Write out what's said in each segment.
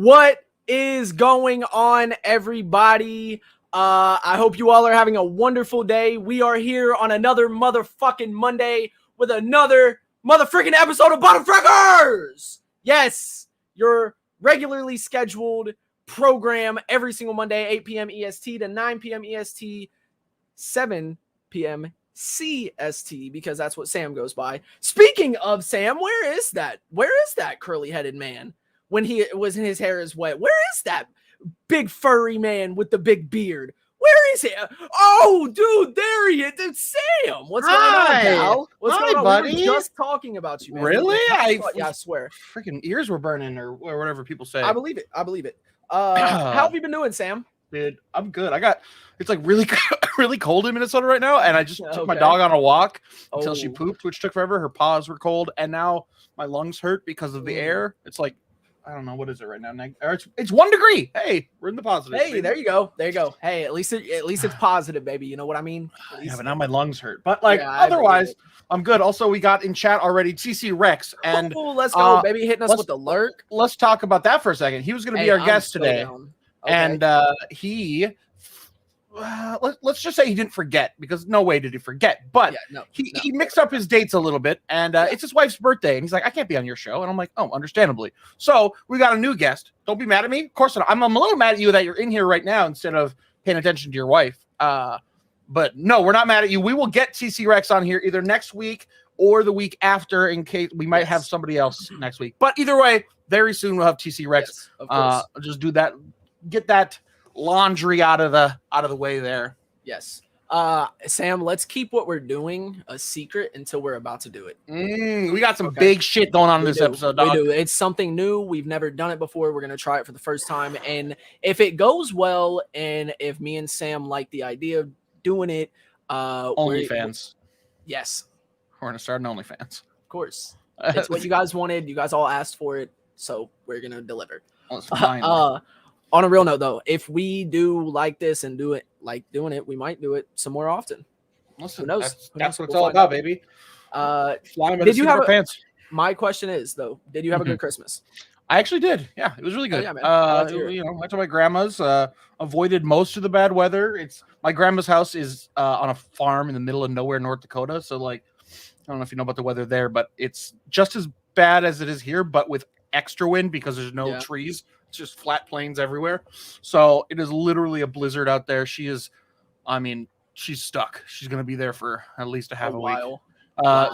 What is going on, everybody? I hope you all are having a wonderful day. We are here on another motherfucking Monday with another motherfucking episode of Bottom Fraggers. Yes, your regularly scheduled program every single Monday, 8 p.m. EST to 9 p.m. EST, 7 p.m. CST, because that's what Sam goes by. Speaking of Sam, where is that? Where is that curly-headed man? When his hair is wet. Where is that big furry man with the big beard? Where is he? Oh, dude, there he is. Dude, Sam. What's going on, pal? What's going on, buddy? We were just talking about you, man. Really? Yeah, I swear. Freaking ears were burning or whatever people say. I believe it. How have you been doing, Sam? Dude, I'm good. It's like really, really cold in Minnesota right now, and I just took my dog on a walk until she pooped, which took forever. Her paws were cold, and now my lungs hurt because of the air. It's like, I don't know, what is it right now? It's 1 degree. Hey, we're in the positive. Hey, baby. There you go. Hey, at least it's positive, baby. You know what I mean? Yeah, but now my lungs hurt. But otherwise, I'm good. Also, we got in chat already TC Rex, and let's go, baby, hitting us with the lurk. Let's talk about that for a second. He was going to be our guest today, and he. Let's just say he didn't forget, because no way did he forget. But he mixed up his dates a little bit, and it's his wife's birthday, and he's like, I can't be on your show. And I'm like, oh, understandably. So we got a new guest. Don't be mad at me. Of course not. I'm a little mad at you that you're in here right now instead of paying attention to your wife. But no, we're not mad at you. We will get TC Rex on here either next week or the week after, in case we might have somebody else next week. But either way, very soon we'll have TC Rex. Yes, of course. Just do that. Get that laundry out of the way there. Yes. Sam, let's keep what we're doing a secret until we're about to do it. We got some big shit going on in this episode, dog. We do. It's something new. We've never done it before. We're going to try it for the first time. And if it goes well, and if me and Sam like the idea of doing it, OnlyFans. Yes. We're going to start an OnlyFans. Of course. It's what you guys wanted. You guys all asked for it. So we're going to deliver. Well, it's fine. On a real note, though, if we do like this and do it like doing it, we might do it some more often. Listen, who knows? That's what it's all about, baby. Did you have pants? My question is, though, did you have a good Christmas? I actually did. Yeah, it was really good. Oh, yeah, man. Went to my grandma's. Avoided most of the bad weather. My grandma's house is on a farm in the middle of nowhere, North Dakota. So, I don't know if you know about the weather there, but it's just as bad as it is here, but with extra wind because there's no trees. It's just flat plains everywhere. So it is literally a blizzard out there. She's stuck. She's going to be there for at least a week.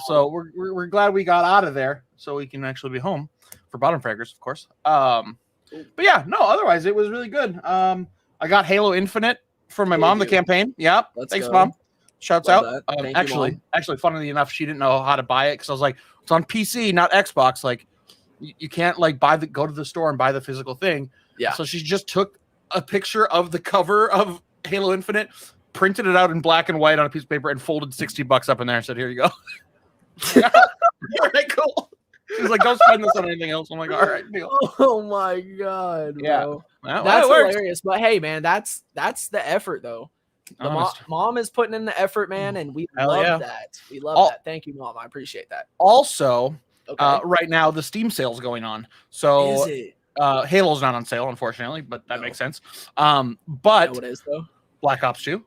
So we're glad we got out of there so we can actually be home for Bottom Fraggers, of course. But yeah, no, otherwise it was really good. I got Halo Infinite for my mom, the campaign. Yeah. Thanks, Mom. Shouts out. Actually, funnily enough, she didn't know how to buy it because I was like, it's on PC, not Xbox. You can't go to the store and buy the physical thing. Yeah. So she just took a picture of the cover of Halo Infinite, printed it out in black and white on a piece of paper, and folded $60 up in there and said, "Here you go." All right, cool. She's like, "Don't spend this on anything else." I'm like, "All right, deal." Oh my god, bro. Yeah. That's hilarious. But hey, man, that's the effort, though. Mom is putting in the effort, man, and we love that. We love that. Thank you, Mom. I appreciate that. Also. Right now, the Steam sale's going on. So is it? Halo's not on sale, unfortunately, but that makes sense. But you know what is, though? Black Ops 2,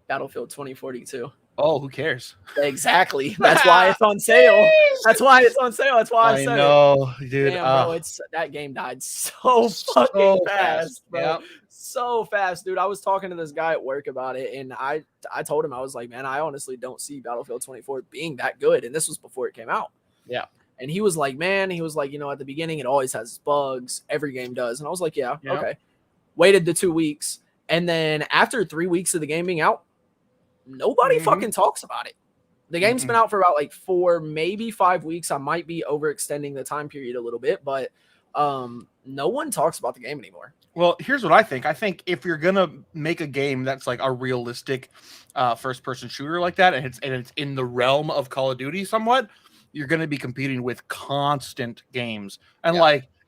Battlefield 2042. Oh, who cares? Exactly. That's why it's on sale. That's why it's on sale. That's why I said know, dude. Damn, bro, that game died so fucking fast, bro. Yep. So fast, dude. I was talking to this guy at work about it, and I told him, I was like, man, I honestly don't see Battlefield 24 being that good. And this was before it came out. Yeah. And he was like, at the beginning, it always has bugs. Every game does. And I was like, yeah. Okay. Waited the 2 weeks. And then after 3 weeks of the game being out, nobody fucking talks about it. The game's been out for about 4, maybe 5 weeks. I might be overextending the time period a little bit, but no one talks about the game anymore. Well, here's what I think. I think if you're going to make a game that's a realistic first-person shooter like that, and it's in the realm of Call of Duty somewhat, you're going to be competing with constant games, and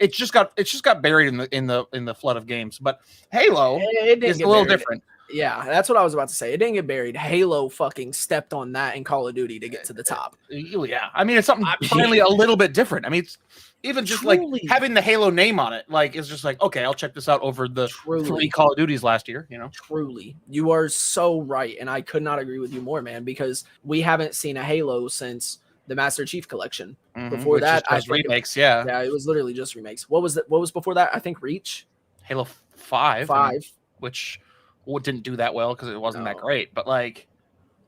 it just got buried in the flood of games. But Halo is a little different. Yeah, that's what I was about to say. It didn't get buried. Halo fucking stepped on that in Call of Duty to get to the top. Yeah, I mean, it's something I mean, finally a little bit different. I mean, it's even just like truly. having the Halo name on it. Like, it's just like, okay, I'll check this out over the 3 Truly. Call of Duties last year. You know, Truly, you are so right, and I could not agree with you more, man. Because we haven't seen a Halo since the Master Chief Collection. Before which that, just was remakes. Yeah, it was literally just remakes. What was before that? I think Reach. Halo 5. I mean, 5. which didn't do that well because it wasn't that No. great. But like,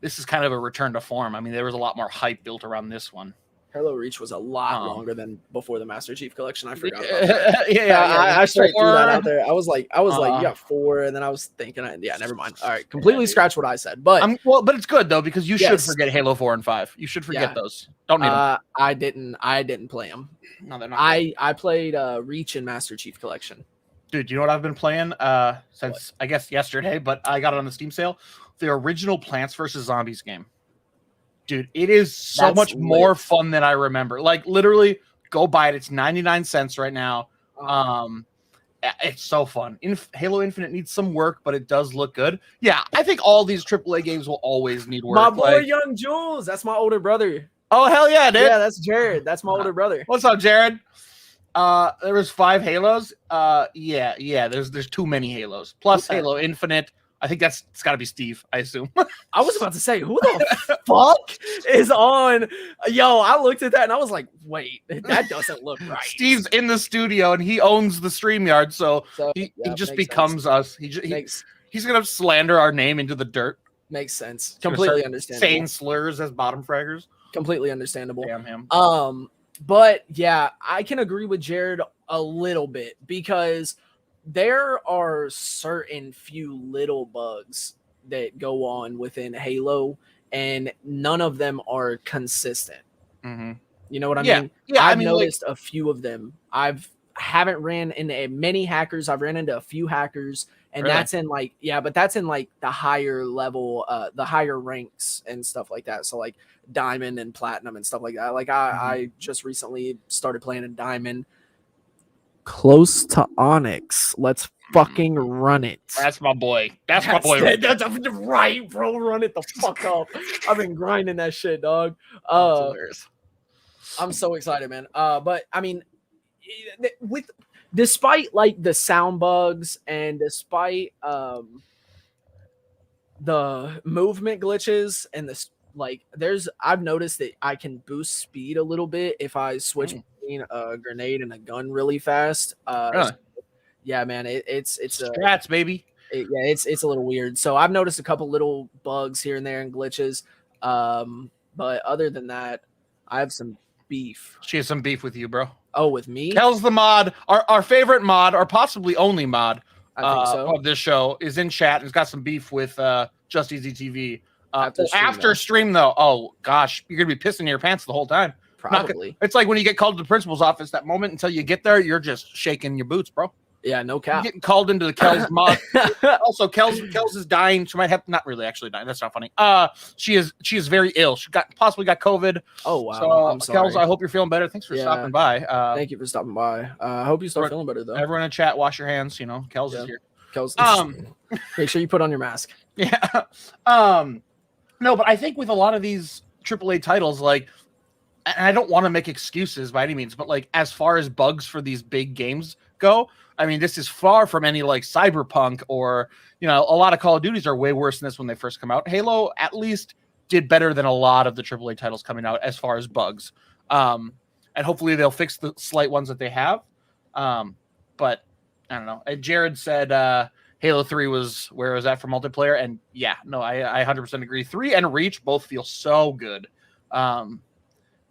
this is kind of a return to form. I mean, there was a lot more hype built around this one. Halo Reach was a lot longer than before the Master Chief Collection. I forgot about that. yeah, I straight threw that out there. I was like, you got 4, and then I was thinking, never mind. All right, completely scratch what I said. But but it's good though because you should forget Halo 4 and 5. You should forget those. Don't need them. I didn't play them. No, they're not. I played Reach and Master Chief Collection. Dude, you know what I've been playing since I guess yesterday, but I got it on the Steam sale. The original Plants vs. Zombies game. Dude, it is so much more fun than I remember. Like, literally, go buy it. It's 99 cents right now. It's so fun. Halo Infinite needs some work, but it does look good. Yeah, I think all these AAA games will always need work. My boy, Young Jules. That's my older brother. Oh, hell yeah, dude. Yeah, that's Jared. That's my older brother. What's up, Jared? There was 5 Halos. Yeah. There's too many Halos. Plus Halo Infinite. I think it's got to be Steve, I assume. I was about to say, who the fuck is on? Yo, I looked at that and I was like, wait, that doesn't look right. Steve's in the studio and he owns the StreamYard, so he just becomes sense. Us. He's going to slander our name into the dirt. Makes sense. Completely understandable. Saying slurs as bottom fraggers. Completely understandable. Damn him. But yeah, I can agree with Jared a little bit because there are certain few little bugs that go on within Halo, and none of them are consistent. Mm-hmm. You know what I mean? Yeah, I've noticed a few of them. Haven't ran into many hackers. I've ran into a few hackers, and that's in that's in like the higher level, the higher ranks and stuff like that. So like Diamond and Platinum and stuff like that. Like I just recently started playing in Diamond. Close to Onyx. Let's fucking run it. That's my boy. That's my boy. That's right, bro. Run it the fuck up. I've been grinding that shit, dog. I'm so excited, man. But I mean, despite like the sound bugs and despite the movement glitches and the I've noticed that I can boost speed a little bit if I switch between a grenade and a gun really fast. Really? Yeah, man, it's strats, baby. It's a little weird. So I've noticed a couple little bugs here and there and glitches. But other than that, I have some beef. She has some beef with you, bro. Oh, with me? Kel's the mod, our favorite mod, or possibly only mod of this show, is in chat and has got some beef with Just Easy TV. After stream, though, oh gosh, you're gonna be pissing your pants the whole time. Probably. It's like when you get called to the principal's office. That moment until you get there, you're just shaking your boots, bro. Yeah, no cap. You're getting called into the Kel's mod. Also, Kel's is dying. She might have not really actually dying. That's not funny. She is very ill. She possibly got COVID. Oh wow. So, I'm sorry. Kel's, I hope you're feeling better. Thanks for stopping by. Thank you for stopping by. I hope you start feeling better though. Everyone in chat, wash your hands. You know, Kel's is here. Kel's. Make sure you put on your mask. Yeah. No, but I think with a lot of these AAA titles, like, and I don't want to make excuses by any means, but like as far as bugs for these big games go, I mean, this is far from any like Cyberpunk or, you know, a lot of Call of Duties are way worse than this when they first come out. Halo at least did better than a lot of the AAA titles coming out as far as bugs. And hopefully they'll fix the slight ones that they have. But I don't know. Jared said Halo 3 was where it was at for multiplayer. And yeah, no, I 100% agree. 3 and Reach both feel so good. And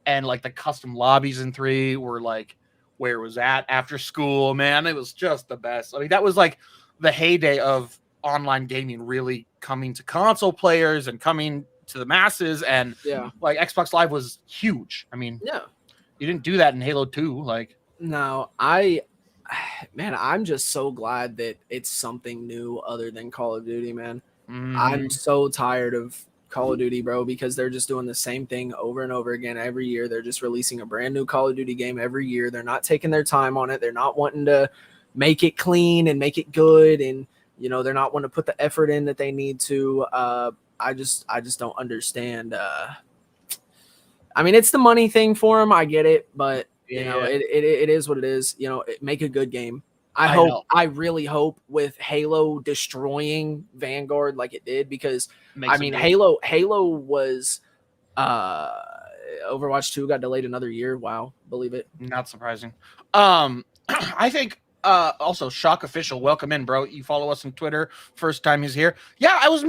like the custom lobbies in 3 were like where it was at after school, man. It was just the best. I mean, that was like the heyday of online gaming really coming to console players and coming to the masses. And like Xbox Live was huge. I mean, you didn't do that in Halo 2. Like, no, I'm just so glad that it's something new other than Call of Duty, man. I'm so tired of Call of Duty, bro, because they're just doing the same thing over and over again every year. They're just releasing a brand new Call of Duty game every year. They're not taking their time on it. They're not wanting to make it clean and make it good. And They're not wanting to put the effort in that they need to. I just don't understand. I mean, it's the money thing for them. I get it, but Yeah. it is what it is. Make a good game. I really hope with Halo destroying Vanguard like it did, because Makes I mean, it good. Halo was Overwatch 2 got delayed another year. Wow, believe it. Not surprising. I think also Shock Official, welcome in, bro. You follow us on Twitter. First time he's here. Yeah, I was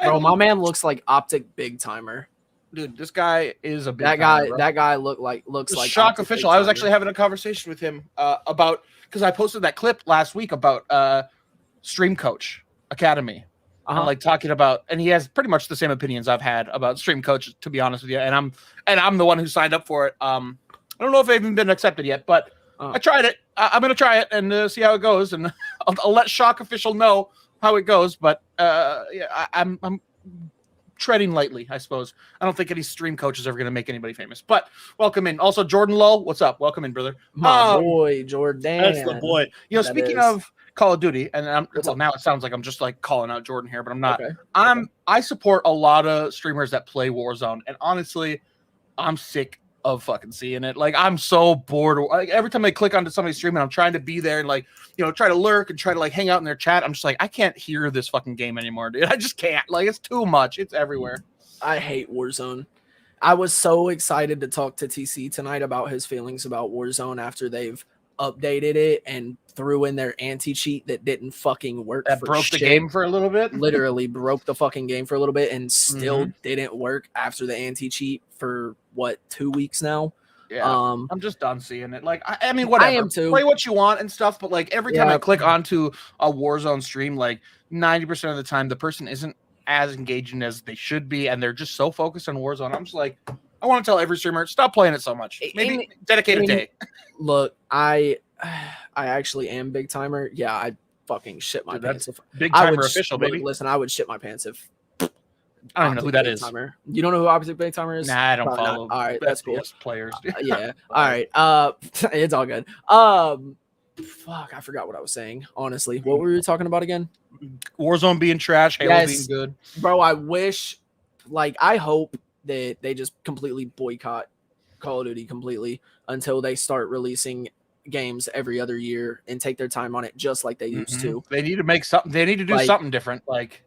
Bro, my man looks like Optic Big Timer. Dude, this guy is a big that guy looks like Shock Optic Official. Big I was Timer. actually having a conversation with him about, because I posted that clip last week about Stream Coach Academy. And like talking about, and he has pretty much the same opinions I've had about Stream Coach, to be honest with you. And I'm the one who signed up for it. I don't know if I've even been accepted yet, but I tried it. I'm gonna try it and see how it goes, and I'll let Shock Official know how it goes. But yeah, I'm treading lightly, I suppose. I don't think any stream coach is ever going to make anybody famous. But welcome in. Also, Jordan Lowe, what's up? Welcome in, brother. My boy, Jordan. That's the boy. Speaking of Call of Duty, and now it sounds like I'm just like calling out Jordan here, but I'm not. Okay. I support a lot of streamers that play Warzone, and honestly, I'm sick of fucking seeing it. Like, I'm so bored. Like, every time I click onto somebody's stream and I'm trying to be there and like, try to lurk and try to like hang out in their chat, I'm just like, I can't hear this fucking game anymore, dude. I just can't. Like, it's too much. It's everywhere. I hate Warzone. I was so excited to talk to TC tonight about his feelings about Warzone after they've updated it and threw in their anti-cheat that didn't fucking work. That broke the game for a little bit. Literally broke the fucking game for a little bit and still didn't work after the anti-cheat for 2 weeks now. Yeah, I'm just done seeing it. Like, I mean, whatever. I am too. Play what you want and stuff, but like every time I click onto a Warzone stream, like 90% of the time, the person isn't as engaging as they should be, and they're just so focused on Warzone. I'm just like, I want to tell every streamer, stop playing it so much. Maybe dedicate a day. Look, I actually am Big Timer. Yeah, I fucking shit my pants. Big Timer official, baby. Listen, I would shit my pants if I don't even know who that is. Timer. You don't know who Optic Big Timer is? Nah, I don't follow. All right, that's cool. Players. Yeah. All right. It's all good. Fuck, I forgot what I was saying. Honestly, what were we talking about again? Warzone being trash, Halo being good. Bro, I wish, I hope that they just completely boycott Call of Duty completely until they start releasing games every other year and take their time on it, just like they used to. They need to make something. They need to do something different. Like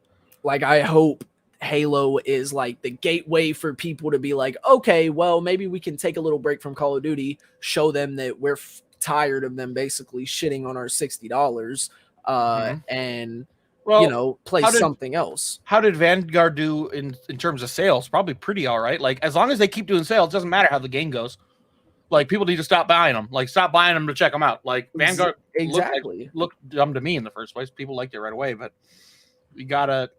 I hope Halo is like the gateway for people to be like, okay, well, maybe we can take a little break from Call of Duty, show them that we're tired of them basically shitting on our $60, and play something else. How did Vanguard do in terms of sales? Probably pretty all right. Like, as long as they keep doing sales, it doesn't matter how the game goes. Like, people need to stop buying them. Like, stop buying them to check them out. Like, Vanguard looked dumb to me in the first place. People liked it right away, but you gotta.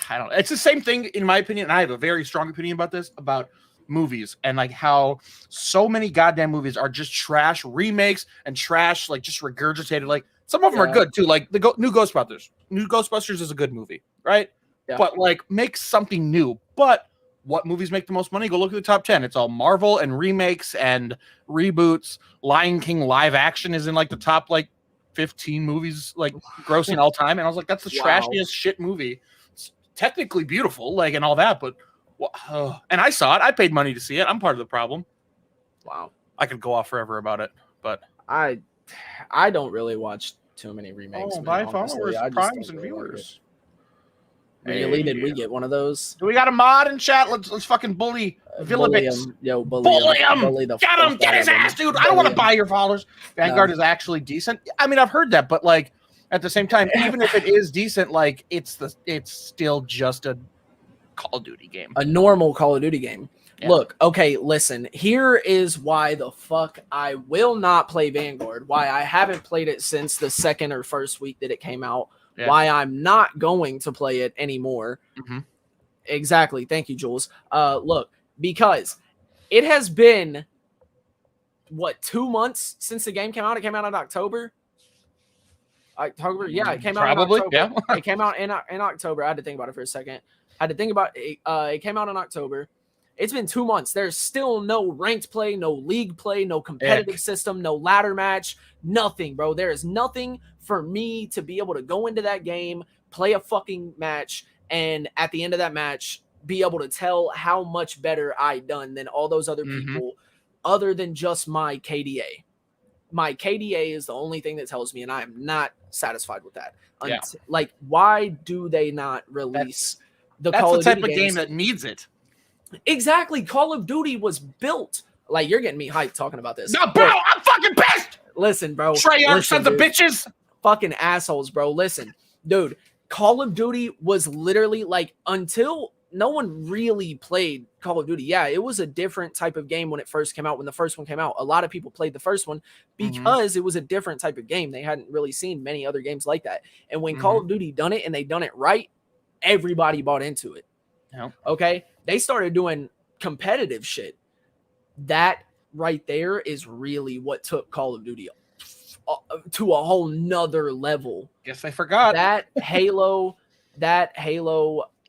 I don't know. It's the same thing, in my opinion, and I have a very strong opinion about this, about movies and like how so many goddamn movies are just trash remakes and trash, like just regurgitated. Like, some of them are good too. Like the new Ghostbusters. New Ghostbusters is a good movie, right? Yeah. But like, make something new. But what movies make the most money? Go look at the top 10. It's all Marvel and remakes and reboots. Lion King live action is in like the top like 15 movies like grossing all time. And I was like, that's the trashiest shit movie. It's technically beautiful, like, and all that, but and I saw it. I paid money to see it. I'm part of the problem. Wow. I could go off forever about it, but I don't really watch too many remakes. Buy followers, primes, and viewers. Really? Did we get one of those? Do we got a mod in chat? Let's fucking bully Villabix. Yo, bully him. Get him. Get his ass, dude. I don't want to buy your followers. Vanguard is actually decent. I mean, I've heard that, but like at the same time, even if it is decent, like it's still just a Call of Duty game. A normal Call of Duty game. Yeah. Look, okay, listen. Here is why the fuck I will not play Vanguard. Why I haven't played it since the second or first week that it came out. Yeah. Why I'm not going to play it anymore. Exactly. Thank you, Jules. Look, because it has been 2 months since the game came out. It came out in October. Yeah, it came out probably. In October. It came out in October. I had to think about it for a second. It came out in October, It's been 2 months. There's still no ranked play, no league play, no competitive system, no ladder match, nothing, bro. There is nothing for me to be able to go into that game, play a fucking match, and at the end of that match, be able to tell how much better I done than all those other people, other than just my KDA. My KDA is the only thing that tells me, and I am not satisfied with that. Like, why do they not release that's Call the of type Duty of game that needs it? Exactly. Call of Duty was built. Like, you're getting me hyped talking about this. No, bro, I'm fucking pissed. Listen, bro. Treyarch sons of bitches. Fucking assholes, bro. Listen, dude. Call of Duty was literally like, until no one really played Call of Duty. Yeah, it was a different type of game when it first came out. When the first one came out, a lot of people played the first one because it was a different type of game. They hadn't really seen many other games like that. And when Call of Duty done it and they done it right, everybody bought into it. Okay, they started doing competitive shit. That right there is really what took Call of Duty to a whole nother level. Guess I forgot that Halo.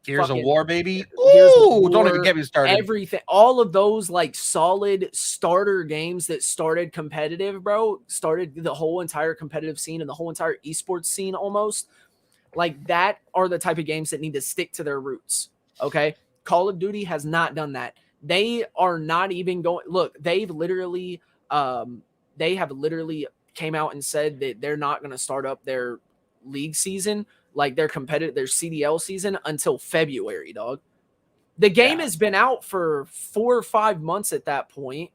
Gears of War, baby. Ooh, don't even get me started. Everything, all of those like solid starter games that started competitive, bro, started the whole entire competitive scene and the whole entire esports scene almost. Like, that are the type of games that need to stick to their roots. Okay, Call of Duty has not done that. They are not even going. Look, they have literally came out and said that they're not going to start up their league season, like their CDL season, until February, dog. The game has been out for 4 or 5 months at that point.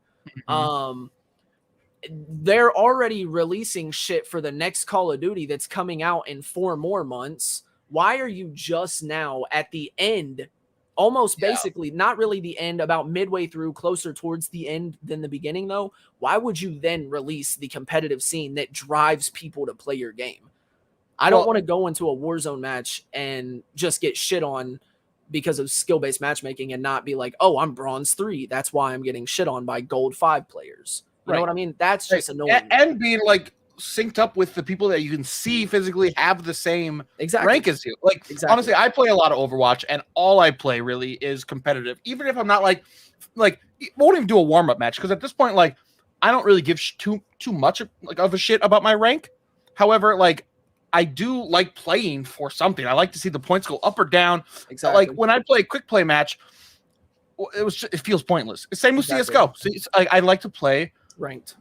They're already releasing shit for the next Call of Duty that's coming out in 4 more months. Why are you just now at the end, almost basically, not really the end, about midway through, closer towards the end than the beginning though? Why would you then release the competitive scene that drives people to play your game? I don't want to go into a Warzone match and just get shit on because of skill-based matchmaking and not be like, oh, I'm bronze 3. That's why I'm getting shit on by gold 5 players. You know what I mean? That's just annoying. And being like synced up with the people that you can see physically have the same rank as you. Like, honestly, I play a lot of Overwatch, and all I play really is competitive. Even if I'm not like won't even do a warm-up match, because at this point, like, I don't really give too much of a shit about my rank. However, like, I do like playing for something. I like to see the points go up or down. Like, when I play a quick play match, it feels pointless. Same with CS:GO. So I like to play ranked.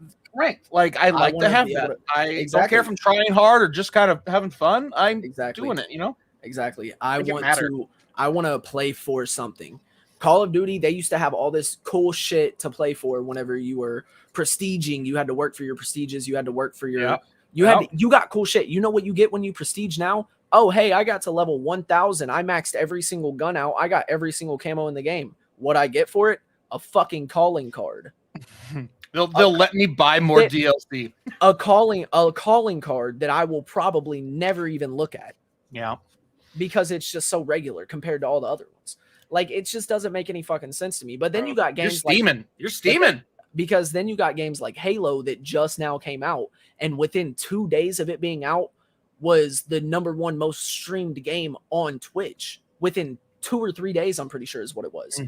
Like, I like to have that. I don't care if I'm trying hard or just kind of having fun. I'm doing it, you know? Exactly. I want to play for something. Call of Duty, they used to have all this cool shit to play for whenever you were prestiging. You had to work for your prestiges. You had to work for your you got cool shit. You know what you get when you prestige now? Oh, hey, I got to level 1000. I maxed every single gun out. I got every single camo in the game. What I get for it? A fucking calling card. They'll let me buy more DLC. A calling card that I will probably never even look at. Yeah. Because it's just so regular compared to all the other ones. Like, it just doesn't make any fucking sense to me. But then you got games You're steaming. Because then you got games like Halo that just now came out, and within 2 days of it being out was the #1 most streamed game on Twitch. Within 2 or 3 days, I'm pretty sure is what it was.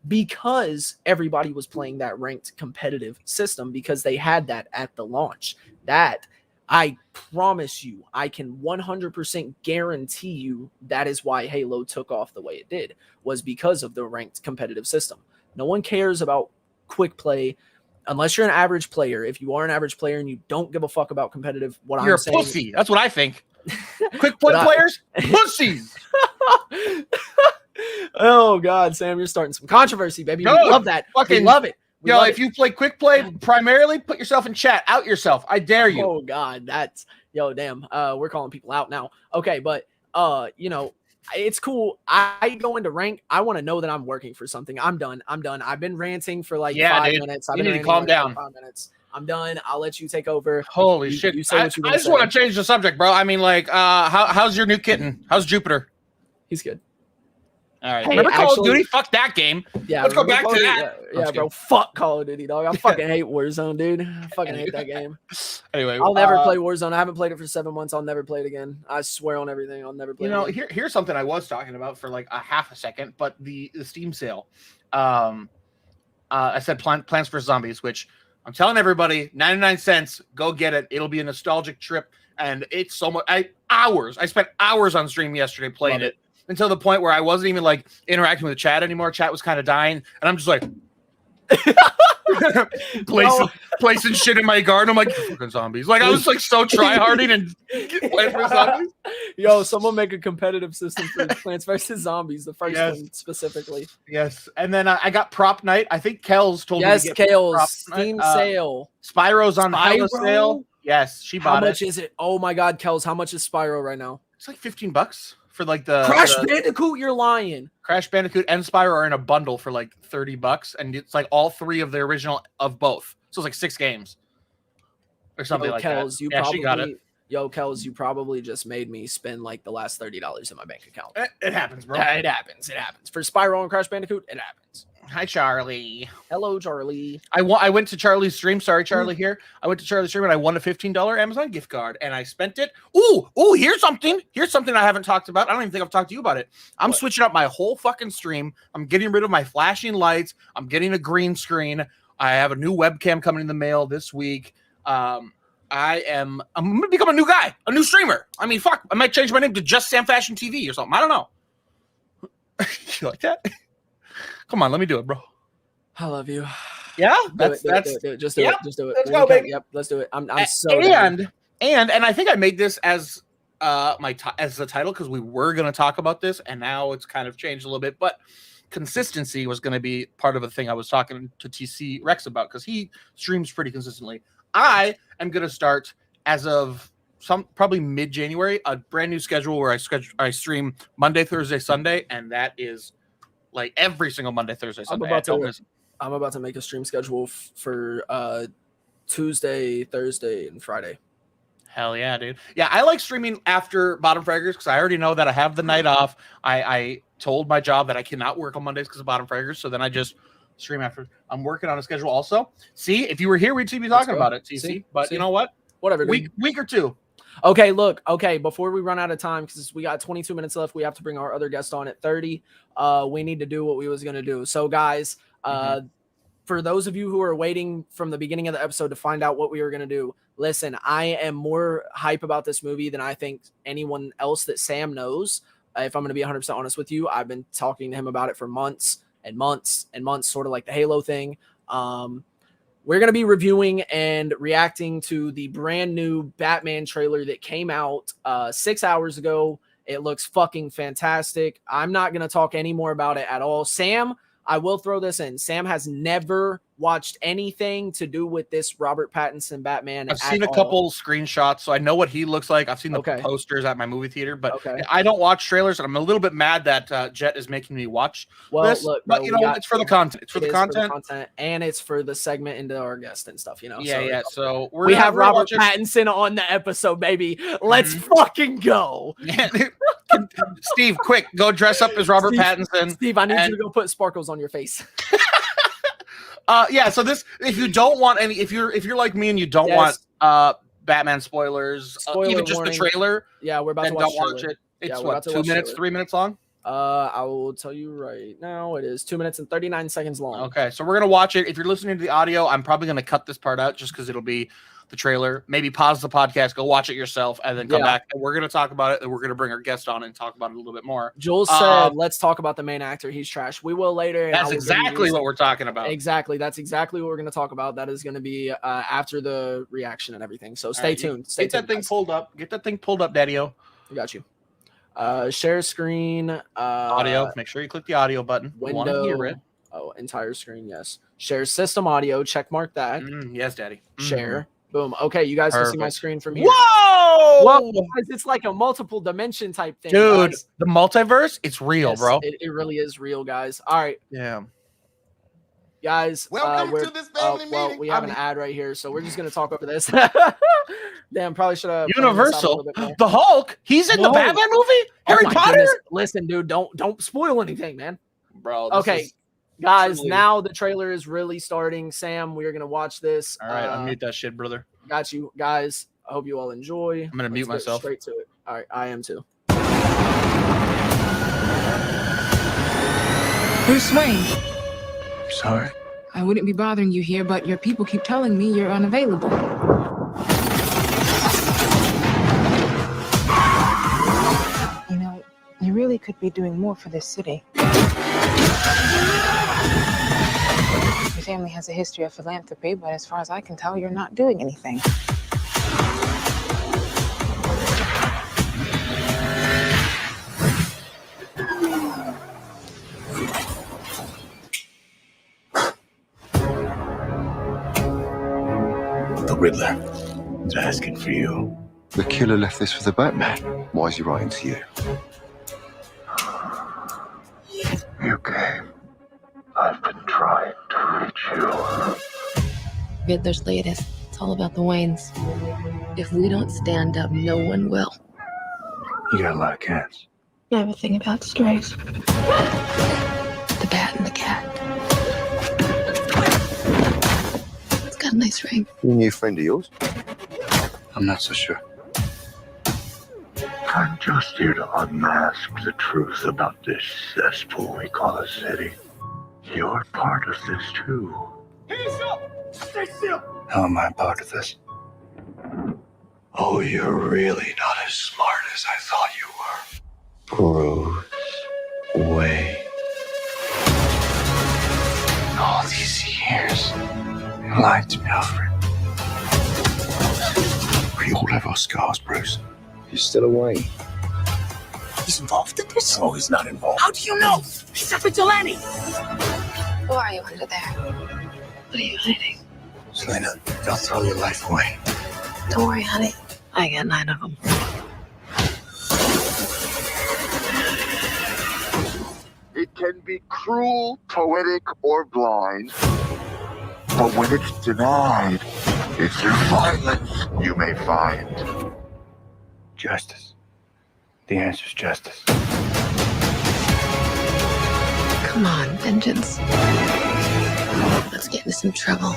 Because everybody was playing that ranked competitive system because they had that at the launch. That, I promise you, I can 100% guarantee you that is why Halo took off the way it did, was because of the ranked competitive system. No one cares about quick play unless you're an average player. If you are an average player and you don't give a fuck about competitive, you're a pussy. That's what I think. Quick play players, pussies. Oh God, Sam, you're starting some controversy, baby. We love that. We love it. If you play quick play, primarily put yourself in chat. Out yourself. I dare you. Oh God, that's damn. We're calling people out now. Okay, but it's cool. I go into rank. I want to know that I'm working for something. I'm done. I've been ranting for like 5 minutes. You need to calm down. 5 minutes. I'm done. I'll let you take over. Holy shit! You say what you I just want to change the subject, bro. I mean, like, how's your new kitten? How's Jupiter? He's good. All right. Hey, remember Call of Duty? Fuck that game. Yeah, let's go back to that. Yeah, bro. Fuck Call of Duty, dog. I fucking hate Warzone, dude. I fucking hate that game. Anyway, I'll never play Warzone. I haven't played it for 7 months. I'll never play it again. I swear on everything. I'll never play it again. Here's something I was talking about for like a half a second, but the Steam sale. I said Plants vs. Zombies, which I'm telling everybody, 99 cents, go get it. It'll be a nostalgic trip, and it's so much. I spent hours on stream yesterday playing it until the point where I wasn't even like interacting with the chat anymore. Chat was kind of dying, and I'm just like placing shit in my garden. I'm like, fucking zombies. Like I was like so tryharding and playing for zombies. Yo, someone make a competitive system for Plants vs. Zombies, the first one specifically. Yes, and then I got prop night. I think Kels told me to get Kels, Steam sale. Spyro's on hella sale. Yes, she bought it. How much is it? Oh my God, Kels, how much is Spyro right now? It's like $15 for like the Crash Bandicoot. You're lying. Crash Bandicoot and Spyro are in a bundle for like $30, and it's like all 3 of the original of both. So it's like 6 games or something like Kels, that. She got it. Yo, Kels, you probably just made me spend like the last $30 in my bank account. It happens, bro. It happens. It happens. For Spyro and Crash Bandicoot, it happens. Hi, Charlie. Hello, Charlie. I went to Charlie's stream. Sorry, Charlie here. I went to Charlie's stream and I won a $15 Amazon gift card and I spent it. Ooh, here's something. Here's something I haven't talked about. I don't even think I've talked to you about it. I'm switching up my whole fucking stream. I'm getting rid of my flashing lights. I'm getting a green screen. I have a new webcam coming in the mail this week. I'm gonna become a new guy, a new streamer. I mean, fuck, I might change my name to Just Sam Fashion TV or something. I don't know. You like that? Come on, let me do it, bro. I love you. Yeah, do it. Just do it. Let's go, baby. Yep, let's do it. I'm so and I think I made this as as the title because we were gonna talk about this, and now it's kind of changed a little bit, but. Consistency was going to be part of a thing I was talking to TC Rex about because he streams pretty consistently. I am going to start as of probably mid-January a brand new schedule where I stream Monday, Thursday, Sunday, and that is like every single Monday, Thursday, Sunday. I'm about to make a stream schedule for Tuesday, Thursday, and Friday. Hell yeah, dude. Yeah, I like streaming after Bottom Fraggers because I already know that I have the night off. I told my job that I cannot work on Mondays because of Bottom Fraggers, so then I just stream after. I'm working on a schedule also. See, if you were here, we'd be talking about it, TC. But you know what? Whatever. Week or two. Okay, look. Okay, before we run out of time, because we got 22 minutes left, we have to bring our other guest on at 30. We need to do what we was going to do. So, guys, for those of you who are waiting from the beginning of the episode to find out what we were going to do, listen, I am more hype about this movie than I think anyone else that Sam knows. If I'm going to be 100% honest with you, I've been talking to him about it for months and months and months, sort of like the Halo thing. We're going to be reviewing and reacting to the brand new Batman trailer that came out 6 hours ago. It looks fucking fantastic. I'm not going to talk any more about it at all. Sam, I will throw this in. Sam has never watched anything to do with this Robert Pattinson Batman. I've seen a couple screenshots, so I know what he looks like. I've seen the posters at my movie theater, but I don't watch trailers, and I'm a little bit mad that Jet is making me watch this. Look, bro, but it's for the content. It's for the content, and it's for the segment into our guest and stuff. Yeah. So we have Robert Pattinson on the episode, baby. Let's fucking go. Steve, quick, go dress up as Robert Pattinson. Steve, I need you to go put sparkles on your face. So this, if you don't want any, if you're like me and you don't want Batman spoilers, even just warning. the trailer, we're about to watch it. It's what, 2 minutes, 3 minutes long? I will tell you right now, it is 2 minutes and 39 seconds long. Okay, so we're gonna watch it. If you're listening to the audio, I'm probably gonna cut this part out just because it'll be the trailer. Maybe pause the podcast, go watch it yourself, and then come back. And we're gonna talk about it, and we're gonna bring our guest on and talk about it a little bit more. Jules said, "Let's talk about the main actor. He's trash." We will later. That's exactly what we're talking about. Exactly. That's exactly what we're gonna talk about. That is gonna be after the reaction and everything. So stay tuned. Get that thing pulled up. Get that thing pulled up, Daddy-O. I got you. Share screen. Audio. Make sure you click the audio button. Window. Hear it. Oh, entire screen. Yes. Share system audio. Check mark that. Yes, Daddy. Share. Boom. Okay, you guys can see my screen from here. Whoa! Guys, it's like a multiple dimension type thing. Dude, guys. The multiverse, it's real, bro. It really is real, guys. All right. Yeah. Guys, welcome to this family meeting. We have an ad right here, so we're just going to talk over this. Damn, probably should have. Universal. The Hulk, he's in the Batman movie? Harry Potter? Goodness. Listen, dude, don't spoil anything, man. Bro, guys, now the trailer is really starting. Sam, we are going to watch this. All right, unmute that shit, brother. Got you. Guys, I hope you all enjoy. I'm going to mute myself. Straight to it. All right, I am too. Bruce Wayne, Sorry. I wouldn't be bothering you here, but your people keep telling me you're unavailable. You know, you really could be doing more for this city. Your family has a history of philanthropy, but as far as I can tell, you're not doing anything. The Riddler is asking for you. The killer left this for the Batman. Why is he writing to you? You came. I've been trying to reach you. Riddler's latest. It's all about the Waynes. If we don't stand up, no one will. You got a lot of cats. I have a thing about strays. The bat and the cat. It's got a nice ring. A new friend of yours? I'm not so sure. I'm just here to unmask the truth about this cesspool we call a city. You're part of this too. Hands up! Stay still! How am I a part of this? Oh, you're really not as smart as I thought you were. Bruce Wayne. All these years, you lied to me, Alfred. We all have our scars, Bruce. You're still away. He's involved in this? No, he's not involved. How do you know? He's a vigilante! Who are you under there? What are you hiding? Selena, don't throw your life away. Don't worry, honey. I got 9 of them. It can be cruel, poetic, or blind. But when it's denied, it's through violence you may find. Justice. The answer's justice. Come on, vengeance. Let's get into some trouble.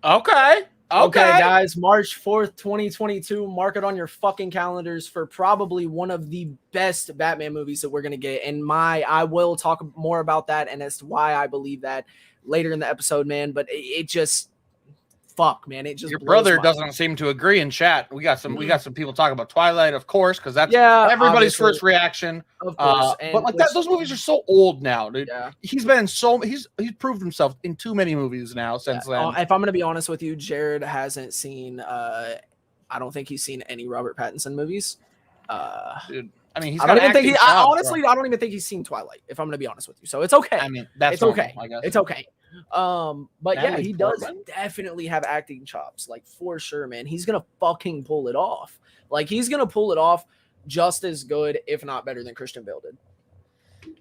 Okay. Okay, guys, March 4th, 2022. Mark it on your fucking calendars for probably one of the best Batman movies that we're going to get. And I will talk more about that and as to why I believe that later in the episode, man. But it just, fuck, man. It just Your blows brother my doesn't mind. seem to agree in chat. We got some people talking about Twilight, of course, because that's everybody's obviously. first reaction. Of course. But like that, those movies are so old now, dude. Yeah. He's proved himself in too many movies now since then. If I'm going to be honest with you, Jared hasn't seen, I don't think he's seen any Robert Pattinson movies. Dude, I mean, he's I got don't even think acting he, chops, I, bro. honestly, I don't even think he's seen Twilight, if I'm going to be honest with you. So it's okay. I mean, that's it's normal, okay. I guess. It's okay. But yeah, Natalie he does Portman? definitely have acting chops, like for sure, man. He's gonna fucking pull it off. Like he's gonna pull it off just as good, if not better, than Christian Bale did.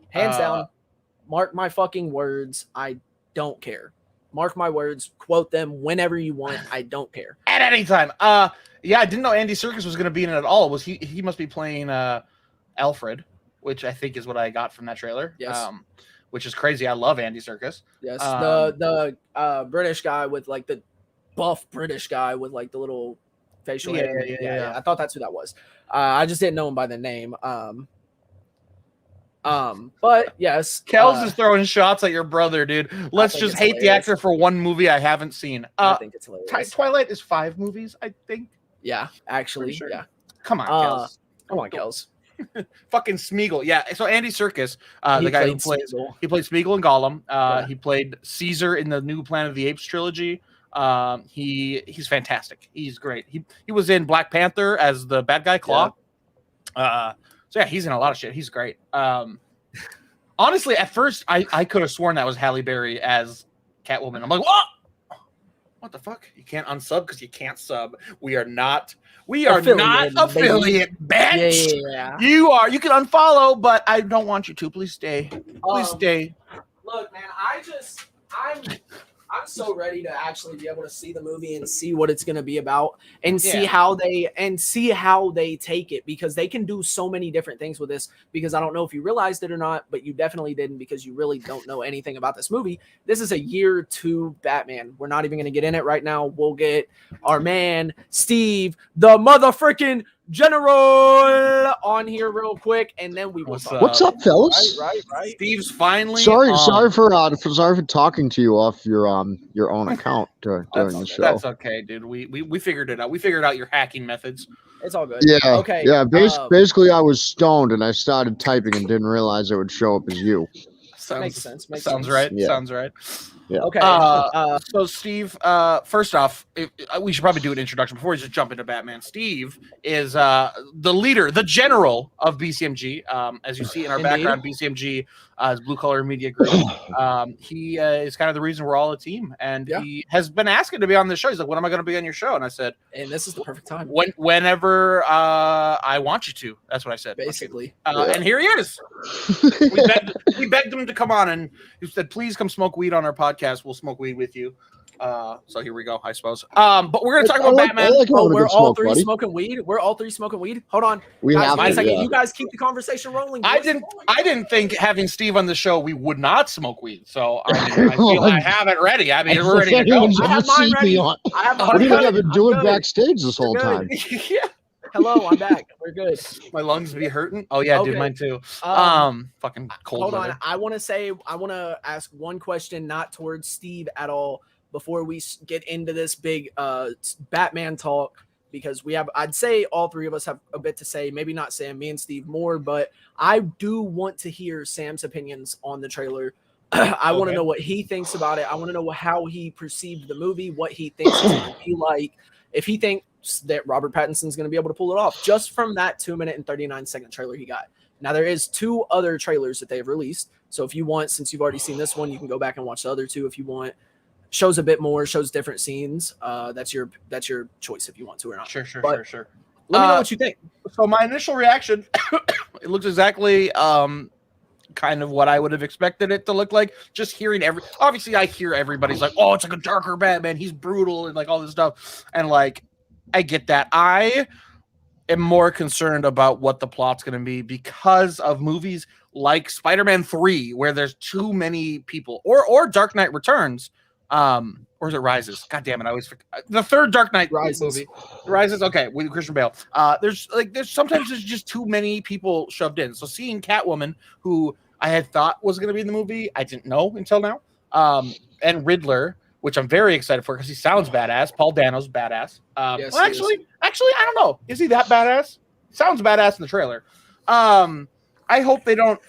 Hands down. Mark my fucking words. I don't care. Mark my words. Quote them whenever you want. I don't care. At any time. Yeah, I didn't know Andy Serkis was gonna be in it at all. Was he must be playing Alfred, which I think is what I got from that trailer. Yes. Which is crazy. I love Andy Serkis. Yes. The British guy with like the buff British guy with like the little facial hair. Yeah. I thought that's who that was. I just didn't know him by the name. But yes, Kels is throwing shots at your brother, dude. Let's just hate hilarious. the actor for one movie I haven't seen. I think it's hilarious. Twilight is 5 movies, I think. Yeah, actually, Sure. yeah. Come on, Kels. Come on, Kels. Fucking Smeagol. Yeah. So Andy Serkis, the guy who played Smeagol and Gollum. He played Caesar in the new Planet of the Apes trilogy. He's fantastic. He's great. He was in Black Panther as the bad guy Claw. So yeah, he's in a lot of shit. He's great. Honestly, at first I could have sworn that was Halle Berry as Catwoman. I'm like, what the fuck? You can't unsub because you can't sub. We are not affiliate, bitch. Yeah. You can unfollow, but I don't want you to. Please stay. Please stay. Look, man, I'm so ready to actually be able to see the movie and see what it's going to be about and see how they take it, because they can do so many different things with this. Because I don't know if you realized it or not, but you definitely didn't, because you really don't know anything about this movie. This is a year 2 Batman. We're not even going to get in it right now. We'll get our man Steve, the motherfucking General, on here real quick, and then we will talk. What's up, fellas? Right. Steve's finally Sorry for talking to you off your own account during the show. That's okay, dude. We figured it out. We figured out your hacking methods. It's all good. Yeah. Okay. Yeah. Basically, I was stoned and I started typing and didn't realize it would show up as you. Makes sense. Sounds right. Yeah. Sounds right. Yeah. Okay. So Steve, first off, we should probably do an introduction before we just jump into Batman. Steve is the leader, the general of BCMG. As you see in our background, BCMG is Blue Collar Media Group. He is kind of the reason we're all a team, and he has been asking to be on the show. He's like, "When am I going to be on your show?" And I said, "And this is the perfect time. Whenever I want you to." That's what I said. Basically. And here he is. we begged him to come on, and he said, "Please come smoke weed on our podcast. We'll smoke weed with you." So here we go, I suppose. But we're gonna talk about Batman. We're all three smoking weed. We're all three smoking weed. Hold on. You guys keep the conversation rolling. I didn't think having Steve on the show we would not smoke weed. So I feel I have it ready. I mean, we're ready to go. I have mine ready. What do you think I've been doing backstage this whole time? Yeah. Hello, I'm back. We're good. My lungs be hurting. Oh yeah, dude, mine too. Fucking cold. Hold weather. on. I want to ask one question, not towards Steve at all, before we get into this big Batman talk, because I'd say all three of us have a bit to say. Maybe not Sam, me and Steve more, but I do want to hear Sam's opinions on the trailer. I want to know what he thinks about it. I want to know how he perceived the movie, what he thinks it's going to be like, if he thinks that Robert Pattinson's going to be able to pull it off, just from that 2-minute and 39-second trailer he got. Now, there is 2 other trailers that they've released. So if you want, since you've already seen this one, you can go back and watch the other 2 if you want. Shows a bit more, shows different scenes. That's your choice if you want to or not. Sure. Let me know what you think. So my initial reaction, it looks exactly kind of what I would have expected it to look like. Just hearing obviously I hear everybody's like, "Oh, it's like a darker Batman. He's brutal," and like all this stuff. And like, I get that. I am more concerned about what the plot's going to be because of movies like Spider-Man 3, where there's too many people, or Dark Knight Returns, or is it Rises? God damn it, I always forget. The third Dark Knight movie. Rises, okay, with Christian Bale. There's sometimes there's just too many people shoved in. So seeing Catwoman, who I had thought was going to be in the movie, I didn't know until now, and Riddler, which I'm very excited for because he sounds badass. Paul Dano's badass. Yes, well, actually, I don't know. Is he that badass? Sounds badass in the trailer. I hope they don't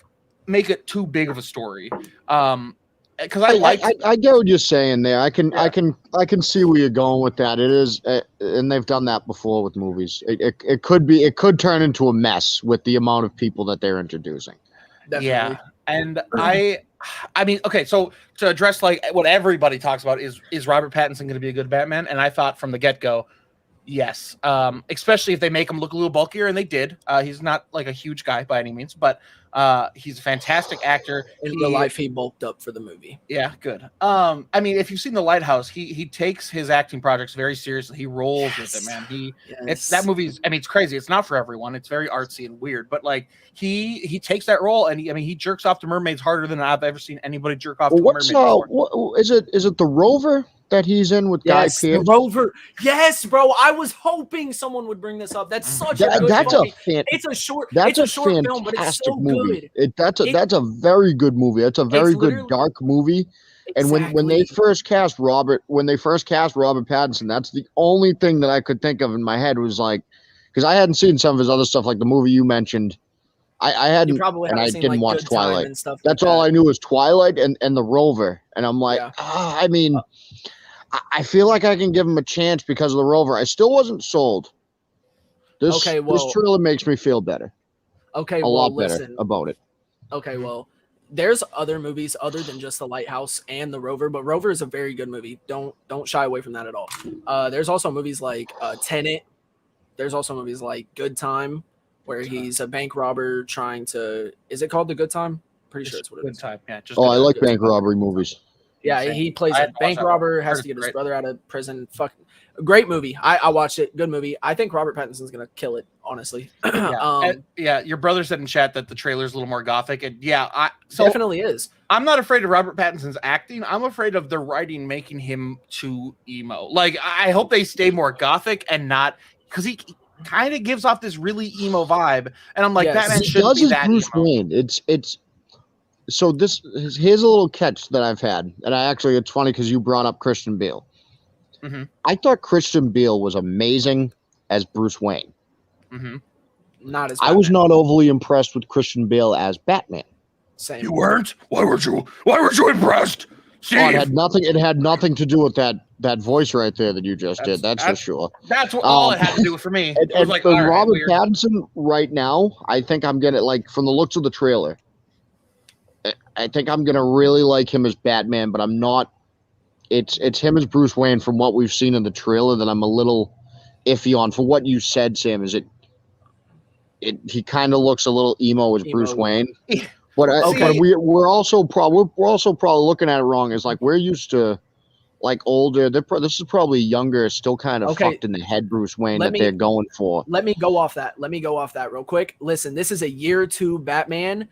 make it too big of a story. Because I get what you're saying there. I can see where you're going with that. It is, and they've done that before with movies. It could turn into a mess with the amount of people that they're introducing. Definitely. Yeah, and I mean, okay, so to address like what everybody talks about is Robert Pattinson going to be a good Batman? And I thought from the get-go, yes. Especially if they make him look a little bulkier, and they did. He's not like a huge guy by any means, but he's a fantastic actor. In real life, he bulked up for the movie. Yeah, good. I mean, if you've seen The Lighthouse, he takes his acting projects very seriously. He rolls with it, man. That movie's, I mean, it's crazy. It's not for everyone. It's very artsy and weird, but like he takes that role, and he jerks off to mermaids harder than I've ever seen anybody jerk off to a mermaid before. What is it the Rover that he's in with Guy Pearce? The Rover. Yes, bro. I was hoping someone would bring this up. That's such a good movie. It's a short film, but it's so movie. good. That's a very good movie. It's a very good dark movie. Exactly. And when they first cast Robert Pattinson, that's the only thing that I could think of in my head was like, because I hadn't seen some of his other stuff, like the movie you mentioned. I hadn't, and I didn't watch Twilight. That's all I knew was Twilight and the Rover. And I'm like, I mean, I feel like I can give him a chance because of the Rover. I still wasn't sold. This trailer makes me feel better. Okay, a lot better about it. Okay, well, there's other movies other than just The Lighthouse and The Rover, but Rover is a very good movie. Don't shy away from that at all. There's also movies like Tenet. There's also movies like Good Time, where he's a bank robber trying to. Is it called The Good Time? Pretty sure it's what it is. Good Time, yeah. I like bank robbery movies. Yeah, insane. he plays I a had to watch bank that one. robber, I has heard to get it's his great. brother out of prison. Fucking great movie. I watched it. Good movie. I think Robert Pattinson's gonna kill it. Honestly. Yeah. Your brother said in chat that the trailer's a little more gothic, and definitely is. I'm not afraid of Robert Pattinson's acting. I'm afraid of the writing making him too emo. Like, I hope they stay more gothic and not, because he kind of gives off this really emo vibe, and I'm like, Yes. Batman He shouldn't does be as that Bruce emo. Wayne. It's so here's a little catch that I've had, and it's funny because you brought up Christian Bale. Mm-hmm. I thought Christian Bale was amazing as Bruce Wayne. Mm-hmm. Not as I was Batman. not overly impressed with Christian Bale as Batman. Same. You weren't? Why weren't you impressed? Steve? Oh, it had nothing to do with that voice right there that you just did. That's for sure. That's what all it had to do with for me. It was like, all right, Robert weird. Pattinson right now, I think I'm gonna like from the looks of the trailer. I think I'm gonna really like him as Batman, but I'm not. It's him as Bruce Wayne from what we've seen in the trailer that I'm a little iffy on. For what you said, Sam, is he kind of looks a little emo as Bruce Wayne. But we're also probably looking at it wrong. It's like we're used to like older. This is probably younger, still kind of fucked in the head Bruce Wayne they're going for. Let me go off that. Real quick. Listen, this is a year 2 Batman.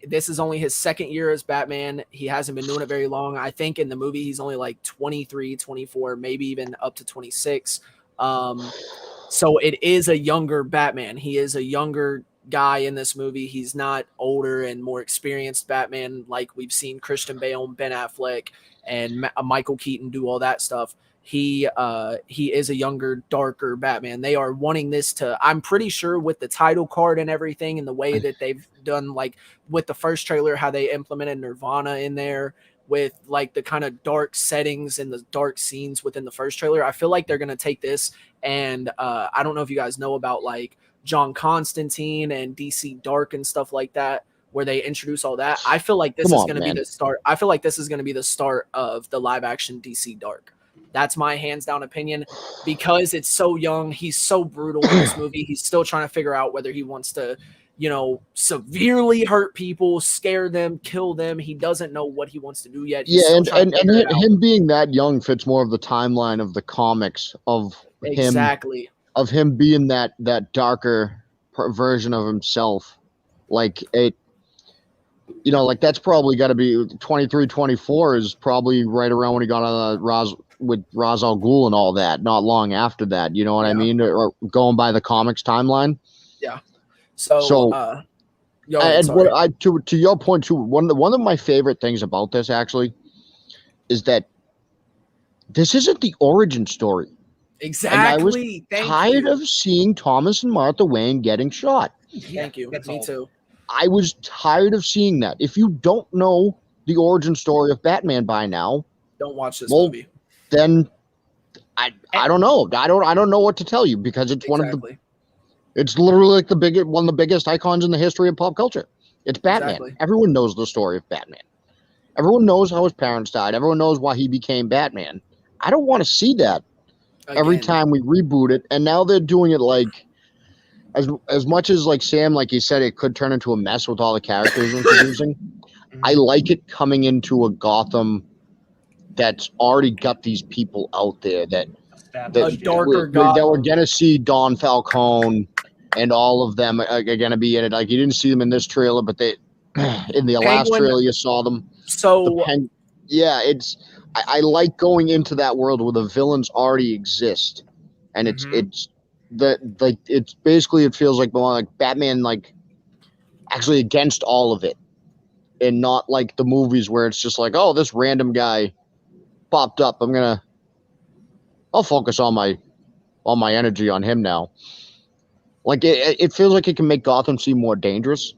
This is only his second year as Batman. He hasn't been doing it very long. I think in the movie he's only like 23, 24, maybe even up to 26. So it is a younger Batman. He is a younger guy in this movie. He's not older and more experienced Batman like we've seen Christian Bale and Ben Affleck and Michael Keaton do all that stuff. He is a younger, darker Batman. They are wanting this to, I'm pretty sure with the title card and everything and the way that they've done, like with the first trailer, how they implemented Nirvana in there with like the kind of dark settings and the dark scenes within the first trailer. I feel like they're going to take this and I don't know if you guys know about like John Constantine and DC Dark and stuff like that, where they introduce all that. I feel like this is going to be the start. I feel like this is going to be the start of the live action DC Dark. That's my hands down opinion because it's so young. He's so brutal in this movie. He's still trying to figure out whether he wants to, severely hurt people, scare them, kill them. He doesn't know what he wants to do yet. He's and him being that young fits more of the timeline of the comics of him being that darker version of himself. Like that's probably got to be 23, 24 is probably right around when he got on with Ra's al Ghul and all that, not long after that, you know what I mean? Or going by the comics timeline. Yeah. To your point too, one of my favorite things about this actually is that this isn't the origin story. Exactly. And I was tired of seeing Thomas and Martha Wayne getting shot. Thank you. Me too. I was tired of seeing that. If you don't know the origin story of Batman by now, don't watch this movie. Then I don't know. I don't know what to tell you because it's it's literally like one of the biggest icons in the history of pop culture. It's Batman. Exactly. Everyone knows the story of Batman. Everyone knows how his parents died. Everyone knows why he became Batman. I don't want to see that every time we reboot it. And now they're doing it like as much as like Sam, like you said, it could turn into a mess with all the characters introducing. I like it coming into a Gotham that's already got these people out there that darker that we're gonna see Don Falcone and all of them are gonna be in it. Like you didn't see them in this trailer, but they in the last trailer you saw them. So I like going into that world where the villains already exist, and it's basically it feels like more like Batman like actually against all of it, and not like the movies where it's just like, oh, this random guy popped up. I'll focus all my energy on him now. Like it feels like it can make Gotham seem more dangerous.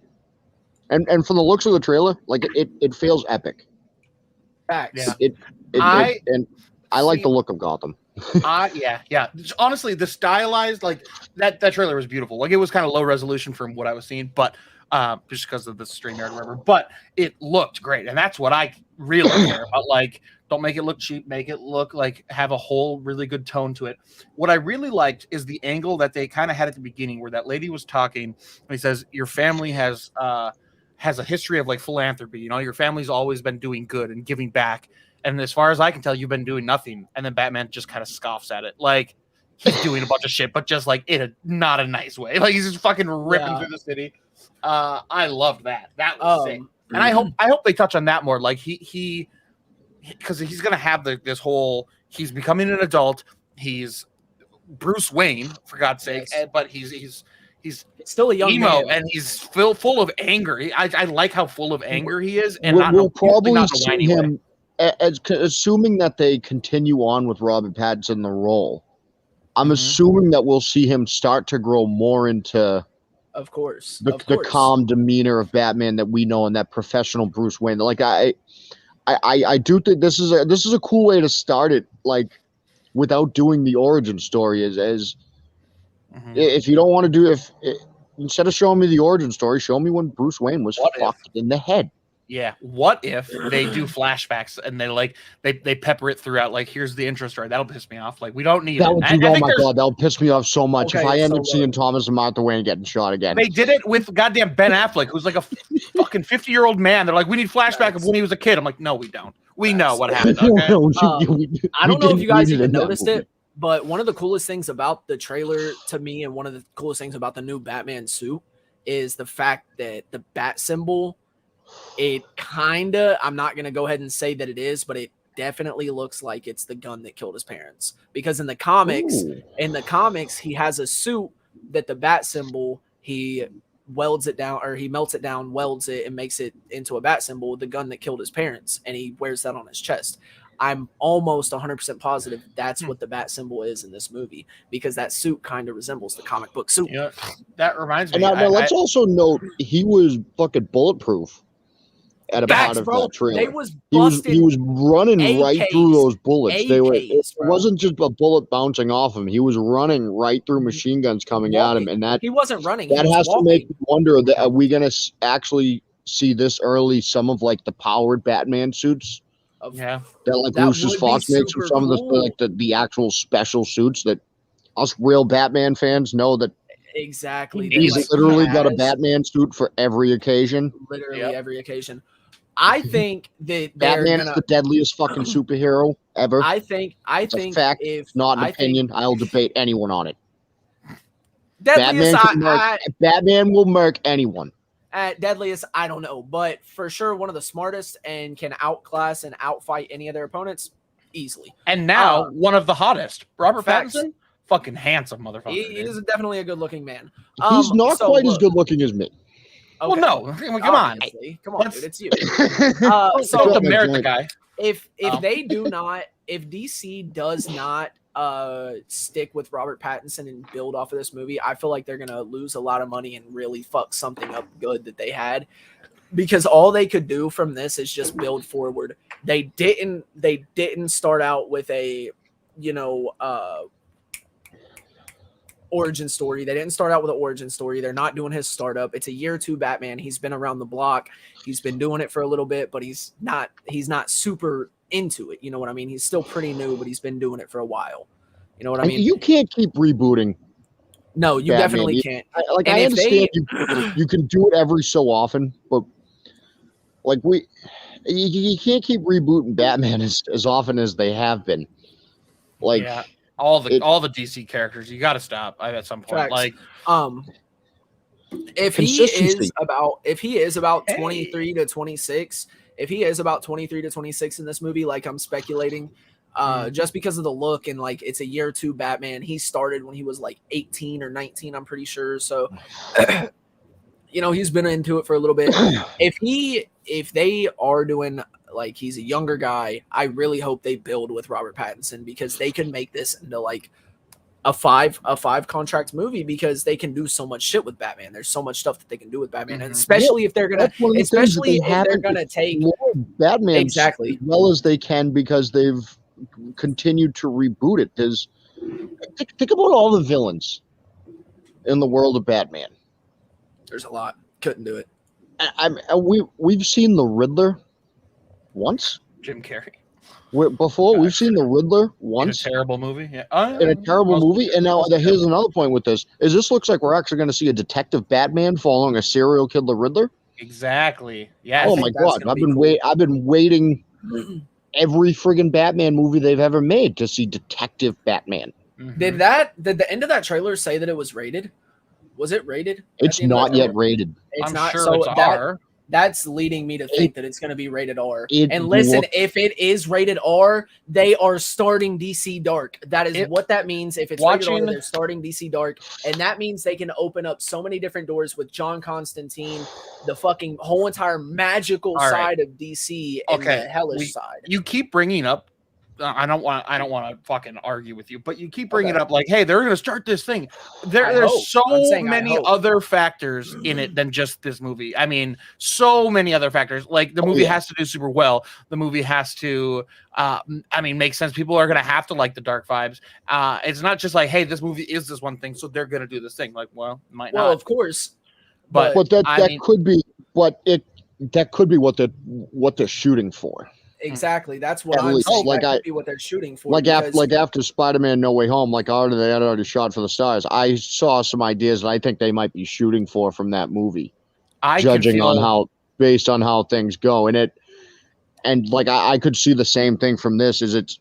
And from the looks of the trailer, like it feels epic. Facts. Yeah. I like the look of Gotham. Yeah. Honestly, the stylized like that trailer was beautiful. Like it was kind of low resolution from what I was seeing, but just because of the StreamYard or whatever. But it looked great, and that's what I really care about. Like, don't make it look cheap. Make it look like have a whole really good tone to it. What I really liked is the angle that they kind of had at the beginning, where that lady was talking, and he says, "Your family has has a history of like philanthropy. You know, your family's always been doing good and giving back. And as far as I can tell, you've been doing nothing. And then Batman just kind of scoffs at it. Like he's doing a bunch of shit, but just like in a not a nice way. Like he's just fucking ripping through the city. I loved that. That was sick. And I hope they touch on that more. Like he because he's gonna have this whole he's becoming an adult. He's Bruce Wayne, for God's sake, but he's still a young emo, man, and he's full of anger. I like how full of anger he is, and we'll probably see him assuming that they continue on with Robert Pattinson in the role. I'm assuming that we'll see him start to grow more into, of course, the calm demeanor of Batman that we know, and that professional Bruce Wayne. Like I do think this is a cool way to start it. Like without doing the origin story, as if you don't want to do instead of showing me the origin story, show me when Bruce Wayne was fucked in the head. Yeah. What if they do flashbacks and they pepper it throughout? Like, here's the intro story. That'll piss me off. Like, we don't need that. Oh my god, that'll piss me off so much if I end up seeing Thomas and Martha Wayne getting shot again. They did it with goddamn Ben Affleck, who's like a fucking 50-year-old man. They're like, we need flashback of when he was a kid. I'm like, no, we don't. We know what happened. Okay? I don't know if you guys even noticed it, but one of the coolest things about the trailer to me, and one of the coolest things about the new Batman suit, is the fact that the bat symbol, it kinda, I'm not gonna go ahead and say that it is, but it definitely looks like it's the gun that killed his parents. Because in the comics, he has a suit that the bat symbol, he welds it down, or he melts it down, welds it, and makes it into a bat symbol, the gun that killed his parents, and he wears that on his chest. I'm almost 100% positive that's what the bat symbol is in this movie, because that suit kind of resembles the comic book suit. Yeah, that reminds me. Now, let's also note he was fucking bulletproof at a part of that trailer. He was running right through those bullets. It wasn't just a bullet bouncing off him. He was running right through machine guns coming at him, and that he wasn't running. That has to make me wonder: that are we going to actually see this early? Some of like the powered Batman suits, that like Lucius Fox makes, or some of the actual special suits that us real Batman fans know that. Exactly. He's literally got a Batman suit for every occasion. Literally every occasion. I think that Batman is the deadliest fucking superhero ever. I think it's a fact, if not an opinion. I'll debate anyone on it. Batman will murk anyone. At deadliest, I don't know, but for sure one of the smartest and can outclass and outfight any of their opponents easily. And now one of the hottest, Robert Pattinson, fucking handsome motherfucker. He is definitely a good-looking man. He's not quite as good-looking as me. Okay. Well, no, come on, dude, it's you. So the merit guy. If they do not, if DC does not stick with Robert Pattinson and build off of this movie, I feel like they're gonna lose a lot of money and really fuck something up good that they had, because all they could do from this is just build forward. They didn't start out with a origin story. They didn't start out with an origin story. They're not doing his startup. It's a year 2 Batman. He's been around the block. He's been doing it for a little bit, but he's not super into it. You know what I mean? He's still pretty new, but he's been doing it for a while. You know what I mean? You can't keep rebooting. No, you Batman. Definitely can't. I understand you can do it every so often, but like you can't keep rebooting Batman as often as they have been. Like all the DC characters, you got to stop at some point. Facts. Like, if he is about 23 to 26, if he is about 23 to 26 in this movie, like I'm speculating, just because of the look and like it's a year 2 Batman. He started when he was like 18 or 19, I'm pretty sure. So, he's been into it for a little bit. If they are doing, like, he's a younger guy, I really hope they build with Robert Pattinson, because they can make this into like a five contract movie, because they can do so much shit with Batman. There's so much stuff that they can do with Batman, and especially if they're gonna take Batman exactly as well as they can, because they've continued to reboot it. There's think about all the villains in the world of Batman. There's a lot. Couldn't do it. We've seen the Riddler once. Jim Carrey. We've seen the Riddler once. In a terrible movie. Yeah. In a terrible movie. And now here's another point with this. This looks like we're actually going to see a detective Batman following a serial killer Riddler. Exactly. Yes. Oh think my that's god, gonna be cool. I've been waiting every friggin' Batman movie they've ever made to see Detective Batman. Did the end of that trailer say that it was rated? Was it rated? At It's the end of that not yet trailer? rated. It's I'm not. sure So it's R. that's leading me to think that it's going to be rated R. it And listen, looks- if it is rated R, they are starting DC Dark. That is what that means. If it's rated R, Watching- they're starting DC Dark, and that means they can open up so many different doors with John Constantine, the fucking whole entire magical All right. side of DC, and Okay, the hellish side. You keep bringing up. I don't want to fucking argue with you, but you keep bringing Okay. up like, hey, they're going to start this thing. I There's hope. so I'm saying I many hope. other factors in it than just this movie. I mean, so many other factors. Like the movie has to do super well. The movie has to, make sense. People are going to have to like the dark vibes. It's not just like, hey, this movie is this one thing, so they're going to do this thing. Like, well, it might Well, not. of course, But that could be what they're shooting for. exactly. That's what At I'm least, saying. like That could be what they're shooting for. Like because- after Spider-Man No Way Home, they had already shot for the stars. I saw some ideas that I think they might be shooting for from that movie. Based on how things go, I could see the same thing from this. It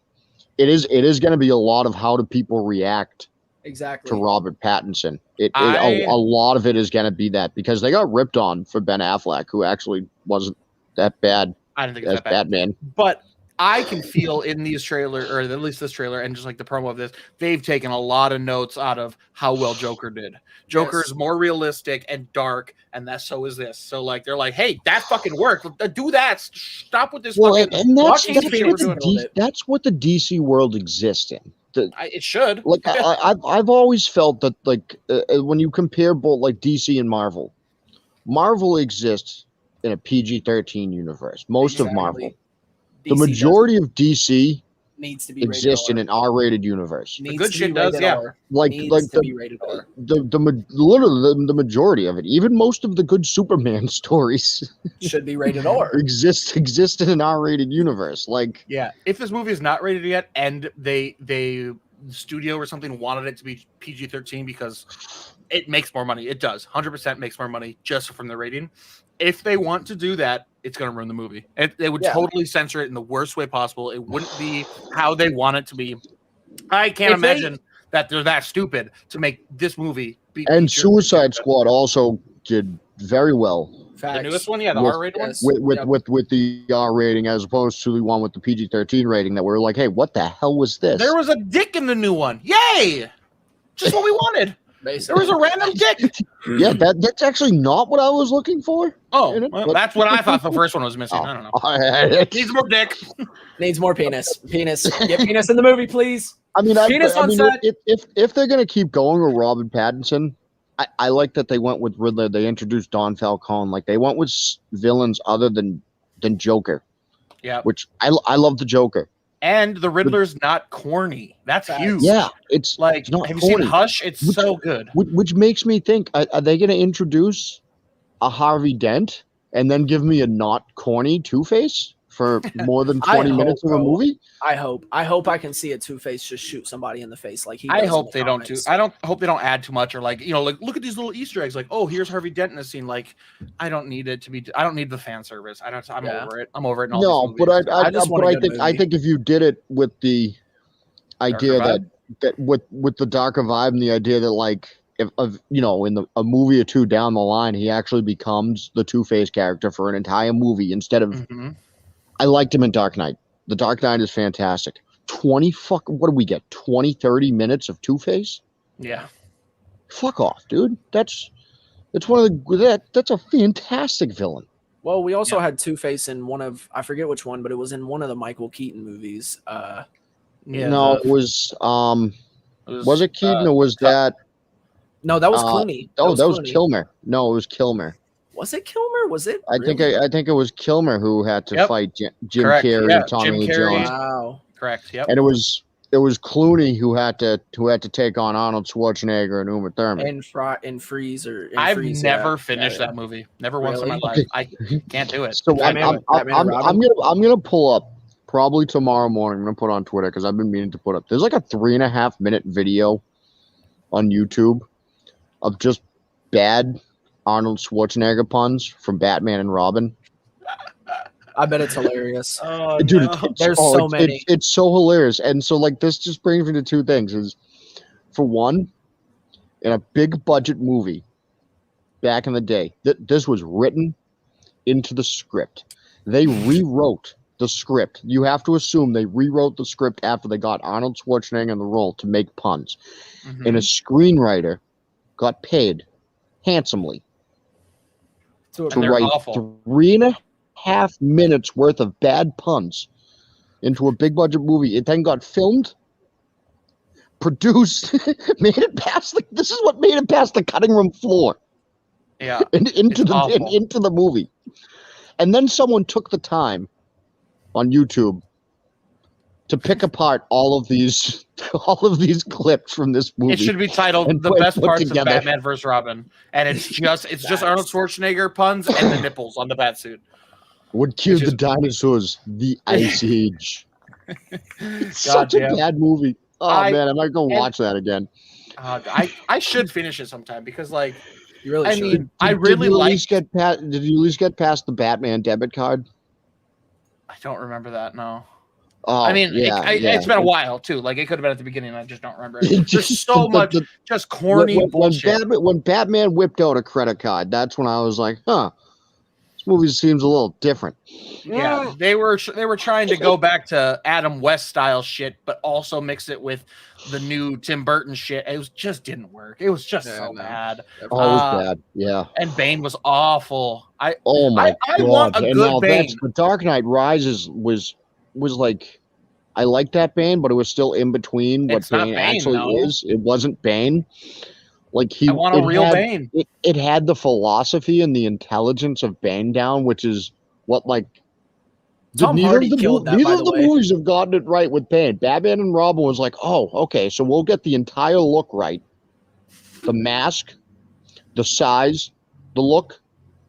is going to be a lot of how do people react exactly to Robert Pattinson. A lot of it is going to be that because they got ripped on for Ben Affleck, who actually wasn't that bad. I didn't think as it's that bad. Batman. But I can feel in these trailer, or at least this trailer, and just like the promo of this, they've taken a lot of notes out of how well Joker did. Joker is more realistic and dark, and so is this. So like they're like, hey, that fucking worked. Do that. Stop with this. Well, fucking and that's what the DC world exists in. It should. Like I've always felt that when you compare both like DC and Marvel exists in a PG-13 universe. Most of Marvel. The majority of DC needs to be exists in an R-rated universe. The good shit does, yeah. Literally the majority of it, even most of the good Superman stories should be rated R. exist in an R-rated universe. Like, yeah, if this movie is not rated yet, and the studio or something wanted it to be PG-13 because it makes more money, it does 100% makes more money just from the rating. If they want to do that, it's going to ruin the movie. They would totally censor it in the worst way possible. It wouldn't be how they want it to be. I can't imagine that they're that stupid to make this movie be. And Suicide Squad also did very well. The newest one, yeah, the R-rated one, with the R rating as opposed to the one with the PG-13 rating that we're like, hey, what the hell was this? There was a dick in the new one. Yay! Just what we wanted. Basically. There was a random dick. Yeah, that's actually not what I was looking for. Oh, that's what I thought the first one was missing. I don't know. Needs more dick. Needs more penis. Penis. Get penis in the movie, please. I mean, penis on set. If they're gonna keep going with Robert Pattinson, I like that they went with Riddler. They introduced Don Falcone. Like they went with villains other than Joker. Yeah. Which I love the Joker. And the Riddler's not corny. That's huge. Yeah, it's like, not have corny. You seen Hush? It's so good. Which makes me think, are they going to introduce a Harvey Dent and then give me a not corny Two-Face for more than 20 minutes of a movie? I hope I can see a Two-Face just shoot somebody in the face like he does. I hope they don't hope they don't add too much, or like, like look at these little Easter eggs. Like, oh, here's Harvey Dent in a scene. Like, I don't need it to be. I don't need the fan service. I'm over it. I'm over it. In all these movies. I think if you did it with the idea that with the darker vibe and the idea that like if in a movie or two down the line he actually becomes the Two-Face character for an entire movie instead of. Mm-hmm. I liked him in Dark Knight. The Dark Knight is fantastic. What do we get? 20, 30 minutes of Two-Face? Yeah. Fuck off, dude. That's a fantastic villain. Well, we also had Two-Face in one of, I forget which one, but it was in one of the Michael Keaton movies. It was it Keaton or was that? No, that was Clooney. That was Kilmer. No, it was Kilmer. Was it Kilmer? Was it? I think it was Kilmer who had to fight Jim Carrey and Tommy Lee Jones. Wow. Correct. Yep. And it was Clooney who had to take on Arnold Schwarzenegger and Uma Thurman. And Freeze I've never finished that movie. Never once in my life. I can't do it. So I'm gonna pull up probably tomorrow morning. I'm gonna put on Twitter because I've been meaning to put up. There's like a 3.5 minute video on YouTube of just bad Arnold Schwarzenegger puns from Batman and Robin. I bet it's hilarious. Oh, Dude, no. There's so many. It's so hilarious. And so like this just brings me to two things. Is for one, in a big budget movie back in the day, this was written into the script. They rewrote the script. You have to assume they rewrote the script after they got Arnold Schwarzenegger in the role to make puns. Mhm. And a screenwriter got paid handsomely To to they're write awful. 3.5 minutes worth of bad puns into a big budget movie. It then got filmed, produced, made it past this is what made it past the cutting room floor. Yeah. into It's the movie. And then someone took the time on YouTube to pick apart all of these clips from this movie. It should be titled and "The Best put Parts together. of Batman vs. Robin," and it's just Arnold Schwarzenegger puns and the nipples on the Batsuit. What killed Which the is- dinosaurs? The Ice Age. It's such Goddamn. a bad movie. Oh man, I might go and- watch that again. I should finish it sometime because, like, You really I should. mean, I really did you at like. least get past? Did you at least get past the Batman debit card? I don't remember that. No. Oh, I mean, yeah, it's been a while too. Like, it could have been at the beginning. I just don't remember it. There's so much just corny bullshit. When Batman whipped out a credit card, that's when I was like, huh, this movie seems a little different. Yeah, they were trying to go back to Adam West style shit, but also mix it with the new Tim Burton shit. It just didn't work. It was just so bad. Oh, it was bad. Yeah. And Bane was awful. Oh my I god! want a And good now Bane. The Dark Knight Rises was like, I liked that Bane, but it was still in between what It's not Bane Bane, actually though. is. It wasn't Bane. Like I want a real Bane. It had the philosophy and the intelligence of Bane down, which is what like. Tom Hardy killed that, neither by of the the way. movies have gotten it right with Bane. Batman and Robin was like, oh, okay, so we'll get the entire look right, the mask, the size, the look.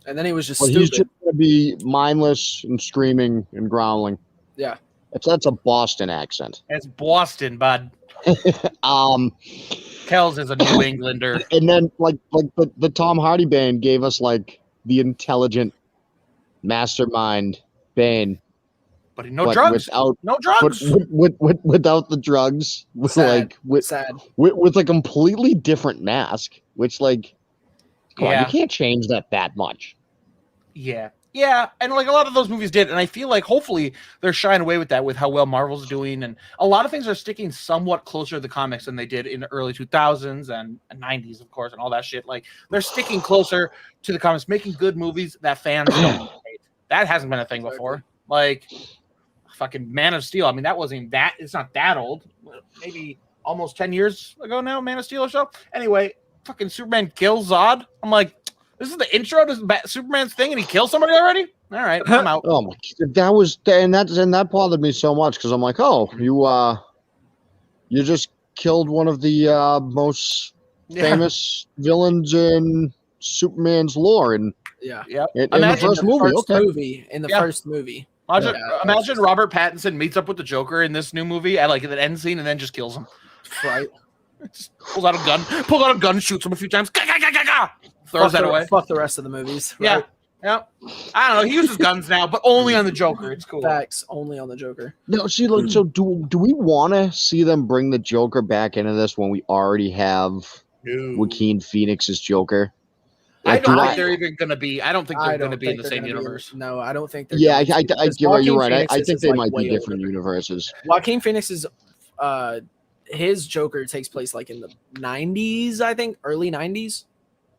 And then he was just But stupid. he's just gonna be mindless and screaming and growling. Yeah. That's a Boston accent. It's Boston, bud. Kells is a New Englander. And then like the Tom Hardy Bane gave us like the intelligent mastermind Bane. But no but drugs. Without No drugs. without the drugs. With Sad. with a completely different mask. Which like come on, you can't change that much. Yeah. Yeah, and like a lot of those movies did, and I feel like hopefully they're shying away with that with how well Marvel's doing, and a lot of things are sticking somewhat closer to the comics than they did in the early 2000s and 90s, of course, and all that shit. Like they're sticking closer to the comics, making good movies that fans don't hate. That hasn't been a thing before. Like fucking Man of Steel. I mean, that wasn't even that. It's not that old. Maybe almost 10 years ago now, Man of Steel or so. Anyway, fucking Superman kills Zod. I'm like, this is the intro to Superman's thing, and he kills somebody already. All right, I'm out. Oh my! That bothered me so much because I'm like, oh, you just killed one of the most famous villains in Superman's lore, and yeah, in the first movie. In the first movie. Imagine Robert Pattinson meets up with the Joker in this new movie at like the end scene, and then just kills him. Right. Just pulls out a gun, shoots him a few times. Throws that away. Fuck the rest of the movies. Yeah. Right? Yeah. I don't know. He uses guns now, but only on the Joker. It's cool. Facts. Only on the Joker. No, see, look, so do we want to see them bring the Joker back into this when we already have Joaquin Phoenix's Joker? I don't think they're even going to be. I don't think they're going to be in the same gonna universe. No, I don't think they're. Yeah, I going to be, you're right. I Phoenix's think is, they like, might way be different older. universes. Joaquin Phoenix's his Joker takes place like in the 90s, I think, early 90s.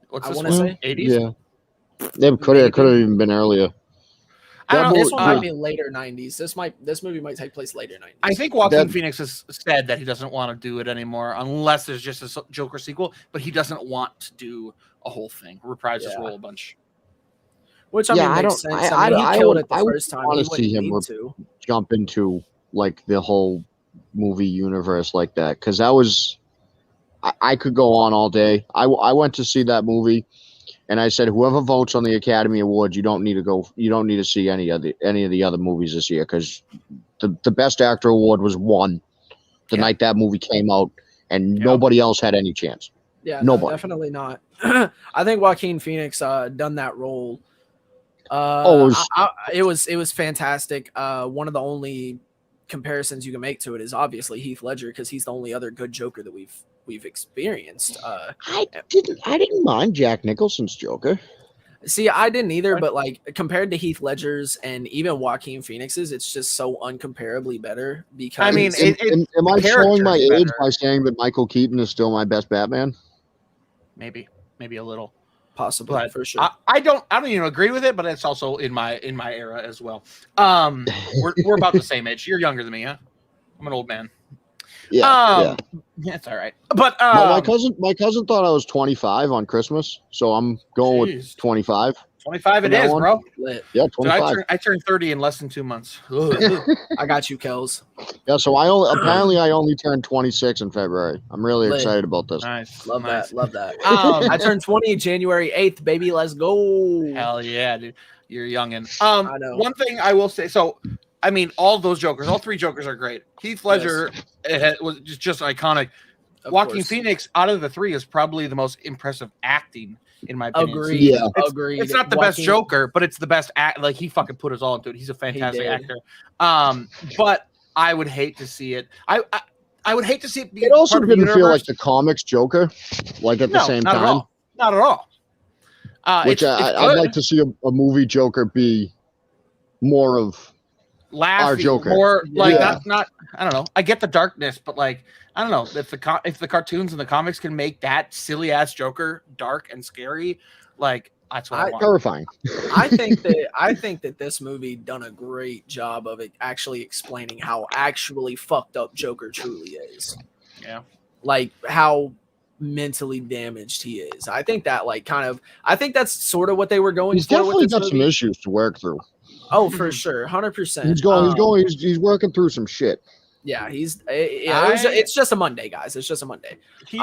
What's I this want to say 80s? Yeah, it could have even been earlier. I don't know. This one might be later 90s. This movie might take place later 90s. I think Joaquin Phoenix has said that he doesn't want to do it anymore unless there's just a Joker sequel, but he doesn't want to do a whole thing, reprise his role a bunch. Which I mean makes sense. I mean, he killed it the first time. Want He to see him wouldn't need to. jump into like the whole movie universe like that because that was. I could go on all day. I went to see that movie, and I said, whoever votes on the Academy Awards, you don't need to go. You don't need to see any of the other movies this year because the Best Actor award was won the night that movie came out, and nobody else had any chance. Yeah, no, Nobody. definitely not. I think Joaquin Phoenix done that role. It was fantastic. One of the only comparisons you can make to it is obviously Heath Ledger, because he's the only other good Joker that we've experienced. I didn't mind Jack Nicholson's Joker. See, I didn't either, but like compared to Heath Ledger's and even Joaquin Phoenix's, it's just so uncomparably better. Because I mean, am I showing my age by saying that Michael Keaton is still my best Batman? Maybe a little, possibly, but for sure. I don't even agree with it, but it's also in my era as well. We're about the same age. You're younger than me, huh? I'm an old man. Yeah, it's all right. But my cousin thought I was 25 on Christmas, so I'm going with 25. 25 it is, bro. Lit. Yeah, 25. I turned 30 in less than 2 months. I got you, Kels. Yeah, so I only turned 26 in February. I'm really excited about this. Nice, love nice. that, love that. I turned 20 January 8th, baby. Let's go. Hell yeah, dude. You're youngin. I know. One thing I will say, so I mean, all those Jokers, all three Jokers are great. Heath Ledger was just iconic. Joaquin Phoenix, out of the three, is probably the most impressive acting, in my opinion. Agreed. Yeah. Agreed. It's not the best Joker, but it's the best act. Like, he fucking put his all into it. He's a fantastic actor. But I would hate to see it. I would hate to see it be. It also didn't feel like the comics Joker, like at the same time. Not at all. Which I'd like to see a movie Joker be more of our Joker. More like not. I don't know. I get the darkness, but like I don't know if the cartoons and the comics can make that silly ass Joker dark and scary, like that's what I want. Terrifying. I think that this movie done a great job of it actually explaining how actually fucked up Joker truly is. Yeah. Like how mentally damaged he is. I think that I think that's sort of what they were going He's for. definitely with this got some movie. issues to work through. Oh, for sure, 100%. He's working through some shit. Yeah, it's just a Monday, guys. It's just a Monday. He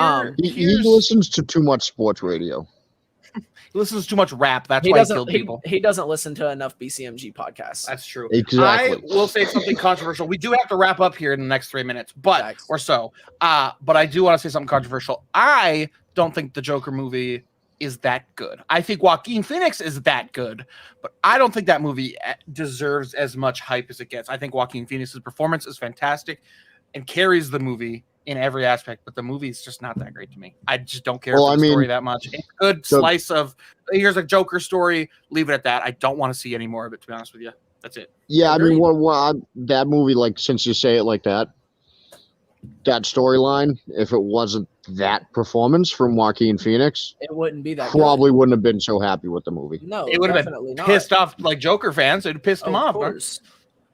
listens to too much sports radio. He listens to too much rap. That's why he killed people. He doesn't listen to enough BCMG podcasts. That's true. Exactly. I will say something controversial. We do have to wrap up here in the next 3 minutes, but I do want to say something controversial. I don't think the Joker movie is that good. I think Joaquin Phoenix is that good, but I don't think that movie deserves as much hype as it gets. I think Joaquin Phoenix's performance is fantastic and carries the movie in every aspect, but the movie is just not that great to me. I just don't care for the story that much. It's a good slice of here's a Joker story. Leave it at that. I don't want to see any more of it, to be honest with you. That's it. Yeah, I mean, that movie, like, since you say it like that storyline, if it wasn't that performance from Joaquin Phoenix, it wouldn't be that. Probably wouldn't have been so happy with the movie. No, it would have been pissed off like Joker fans. It'd pissed them off. Of course.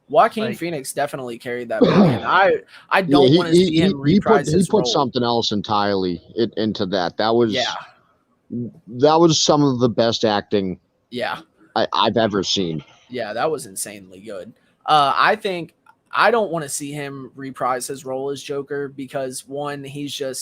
Joaquin Phoenix definitely carried that movie. And I don't want to see him reprise his role. He put something else entirely into that. That was some of the best acting I've ever seen. Yeah, that was insanely good. I don't want to see him reprise his role as Joker because one, he's a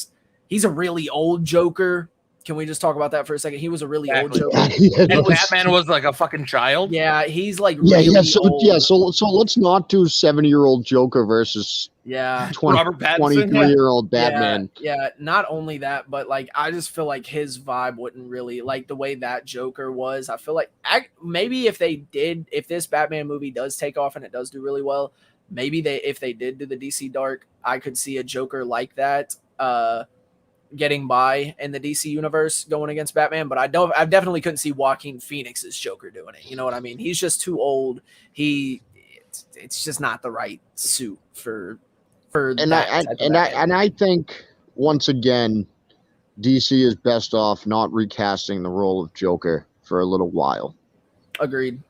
really old Joker. Can we just talk about that for a second? He was a really old Joker. And Batman was like a fucking child. Yeah, he's like really old. So let's not do 70-year-old Joker versus 23-year-old Batman. Yeah, not only that, but like I just feel like his vibe wouldn't really like the way that Joker was. I feel like maybe if this Batman movie does take off and it does do really well, maybe if they did do the DC Dark, I could see a Joker like that getting by in the DC universe going against Batman, but I definitely couldn't see Joaquin Phoenix's Joker doing it. You know what I mean? He's just too old. It's just not the right suit for I think once again DC is best off not recasting the role of Joker for a little while. Agreed.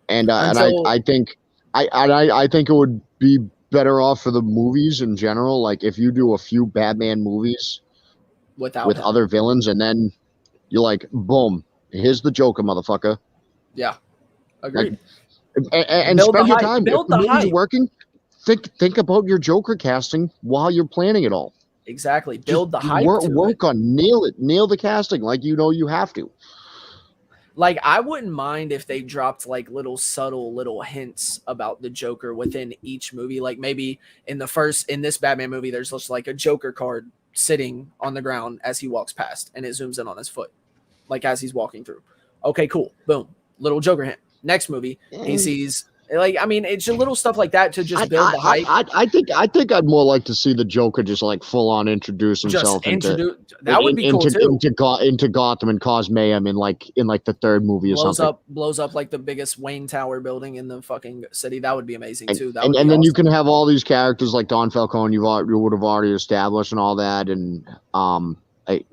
And I think it would be better off for the movies in general. Like if you do a few Batman movies with other villains, and then you're like, boom, here's the Joker, motherfucker. Yeah, agreed. And spend your time. If the movie's working, think about your Joker casting while you're planning it all. Exactly. Build the hype. Work on nail the casting like you have to. Like, I wouldn't mind if they dropped like little subtle little hints about the Joker within each movie. Like maybe in this Batman movie, there's just like a Joker card sitting on the ground as he walks past, and it zooms in on his foot, like as he's walking through. Okay, cool. Boom. Little Joker hint. Next movie, he sees. Like, I mean, it's just little stuff like that to just build the hype. I think I'd more like to see the Joker just like full on introduce himself that would be cool too. into Gotham and cause mayhem in the third movie or something. Blows up like the biggest Wayne Tower building in the fucking city. That would be amazing too. And then you can have all these characters like Don Falcone you would have already established and all that. And I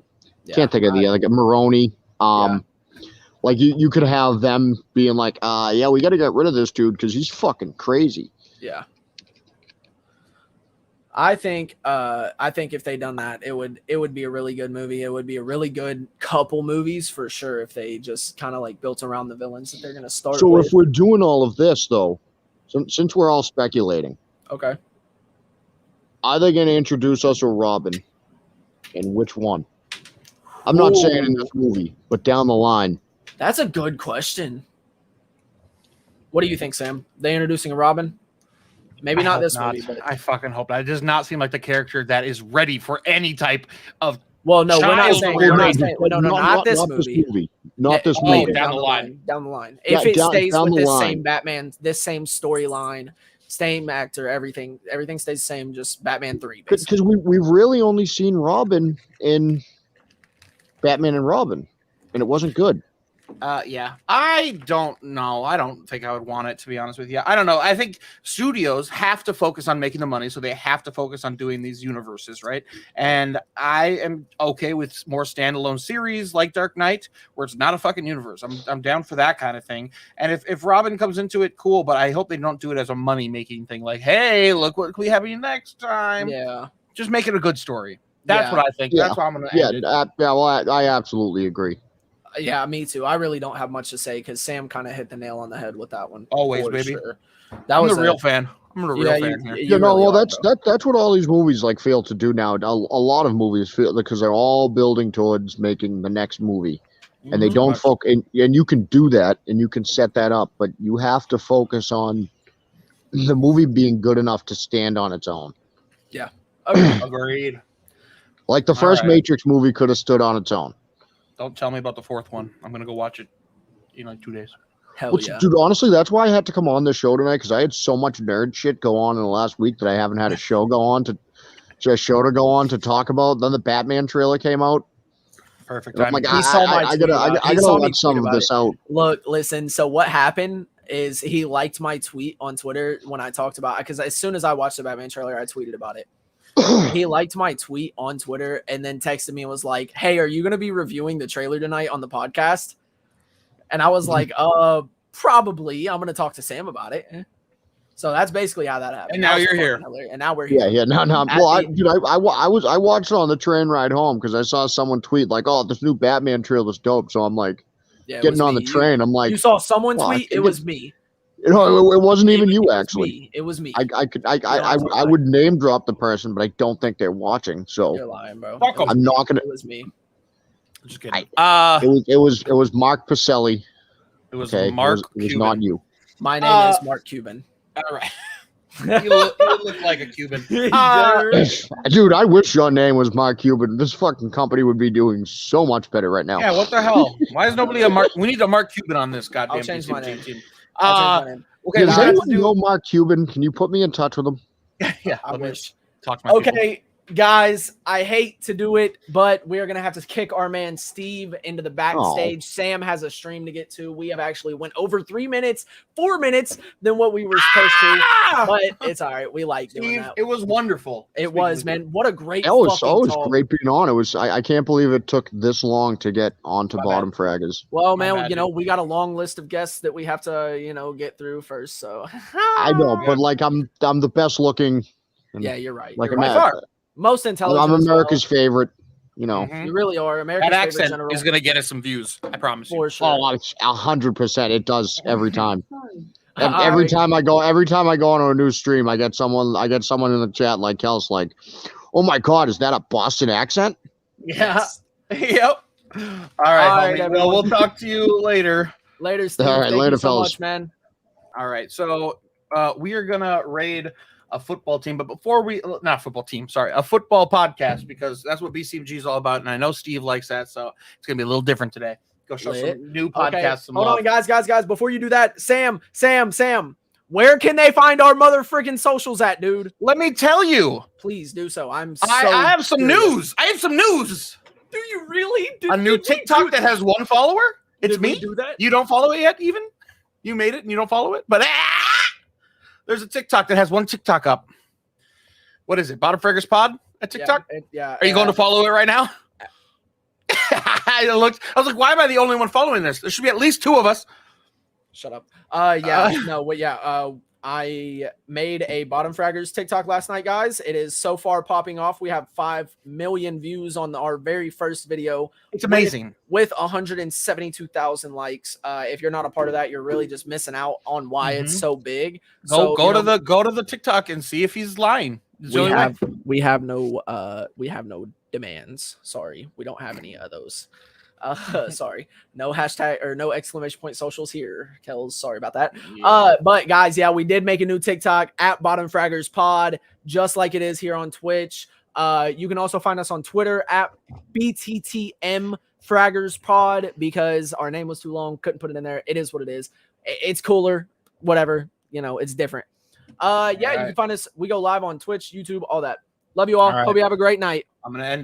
can't think of like Maroni. Like you could have them being like, yeah, we got to get rid of this dude because he's fucking crazy. Yeah. I think if they done that, it would be a really good movie. It would be a really good couple movies for sure if they just kind of like built around the villains that they're gonna start. So if we're doing all of this though, since we're all speculating, okay, are they gonna introduce us to Robin, and which one? I'm not saying in this movie, but down the line. That's a good question. What do you think, Sam? They introducing a Robin? Maybe not this movie, but I fucking hope not. It does not seem like the character that is ready for any type of. Well, no, we're not saying. Not this movie. Not this movie. Down the line. Down the line. If it stays with this same Batman, this same storyline, same actor, everything stays the same. Just Batman 3. Because we've really only seen Robin in Batman and Robin, and it wasn't good. Yeah, I don't know. I don't think I would want it, to be honest with you. I don't know. I think studios have to focus on making the money, so they have to focus on doing these universes, right? And I am okay with more standalone series like Dark Knight, where it's not a fucking universe. I'm down for that kind of thing. And if Robin comes into it, cool. But I hope they don't do it as a money making thing. Like, hey, look what we have next time. Yeah, just make it a good story. That's what I think. Yeah. That's why I'm gonna. End it. Well, I absolutely agree. Yeah, me too. I really don't have much to say because Sam kind of hit the nail on the head with that one. Always, baby. Sure. I'm a real fan. I'm a real fan here. That's what all these movies like fail to do now. A lot of movies fail because they're all building towards making the next movie, and they don't focus. And you can do that, and you can set that up, but you have to focus on the movie being good enough to stand on its own. Yeah, agreed. Like the first Matrix movie could have stood on its own. Don't tell me about the fourth one. I'm gonna go watch it in like 2 days. Hell yeah, dude! Honestly, that's why I had to come on this show tonight because I had so much nerd shit go on in the last week that I haven't had a show go on to talk about. Then the Batman trailer came out. Perfect. I'm like, I gotta let some of this out. Look, listen. So what happened is he liked my tweet on Twitter when I talked about it because as soon as I watched the Batman trailer, I tweeted about it. He liked my tweet on Twitter and then texted me and was like, "Hey, are you going to be reviewing the trailer tonight on the podcast?" And I was like, probably. I'm going to talk to Sam about it. So that's basically how that happened. And now you're here. And now we're here. Yeah. No. Well, I watched it on the train ride home because I saw someone tweet like, "Oh, this new Batman trailer's dope." So I'm like, getting on the train. I'm like, you saw someone tweet? It was me. You know, it wasn't even you actually. It was me. I would name drop the person, but I don't think they're watching. So you're lying, bro. I'm not gonna. It was me. Just kidding. It was Mark Pacelli. It was Mark. It was not you. My name is Mark Cuban. All right. You look like a Cuban. Dude, I wish your name was Mark Cuban. This fucking company would be doing so much better right now. Yeah, what the hell? Why is nobody a Mark? We need a Mark Cuban on this goddamn I'll change my name. Okay, does anyone know Mark Cuban? Can you put me in touch with him? Yeah, I wish. Talk to my people. Guys, I hate to do it, but we're going to have to kick our man Steve into the backstage. Sam has a stream to get to. We have actually went over 4 minutes than what we were supposed to, but it's all right. We like doing that. It was wonderful. It was, man. What a great It was great being on. I can't believe it took this long to get onto Bottom Fraggers. Well, man, we got a long list of guests that we have to, get through first, so. I know, but like I'm the best looking. Yeah, you're right. Like most intelligent. I'm America's favorite. You know, you really are. America's that favorite accent general. is going to get us some views. I promise you. For sure. 100%. It does every time. Every time I go on a new stream, I get someone in the chat like Kels, like, "Oh my God, is that a Boston accent?" Yeah. Yep. All right, homie. everyone. Well, we'll talk to you later. Later, Steve. All right, Thank later, you so fellas. much, man. All right, so we are gonna raid a football team, but before we not football team, sorry, a football podcast, because that's what BCMG is all about, and I know Steve likes that, so it's gonna be a little different today. Go show Lit. some new Okay, podcasts. Some hold love. on, guys. Before you do that, Sam, where can they find our mother freaking socials at, dude? Let me tell you. Please do so. I have some curious. news. I have some news. Do you really? A new TikTok that has one follower. It's me. Do that? You don't follow it yet, even? You made it and you don't follow it? But there's a TikTok that has one TikTok up. What is it? Bottom Fraggers Pod at TikTok? Yeah. Are you going to follow it right now? I was like, why am I the only one following this? There should be at least two of us. Shut up. I made a Bottom Fraggers TikTok last night, guys. It is so far popping off. We have 5 million views on our very first video. It's amazing. With 172,000 likes. If you're not a part of that, you're really just missing out on why it's so big. Go to the TikTok and see if he's lying. We have no demands. Sorry, we don't have any of those. Sorry, no hashtag or no exclamation point socials here, Kells. Sorry about that. Yeah. But guys, yeah, we did make a new TikTok at Bottom Fraggers Pod, just like it is here on Twitch. You can also find us on Twitter at BTTM Fraggers Pod, because our name was too long, couldn't put it in there. It is what it is. It's cooler, whatever. It's different. You can find us. We go live on Twitch, YouTube, all that. Love you all. All right. Hope you have a great night. I'm gonna end it.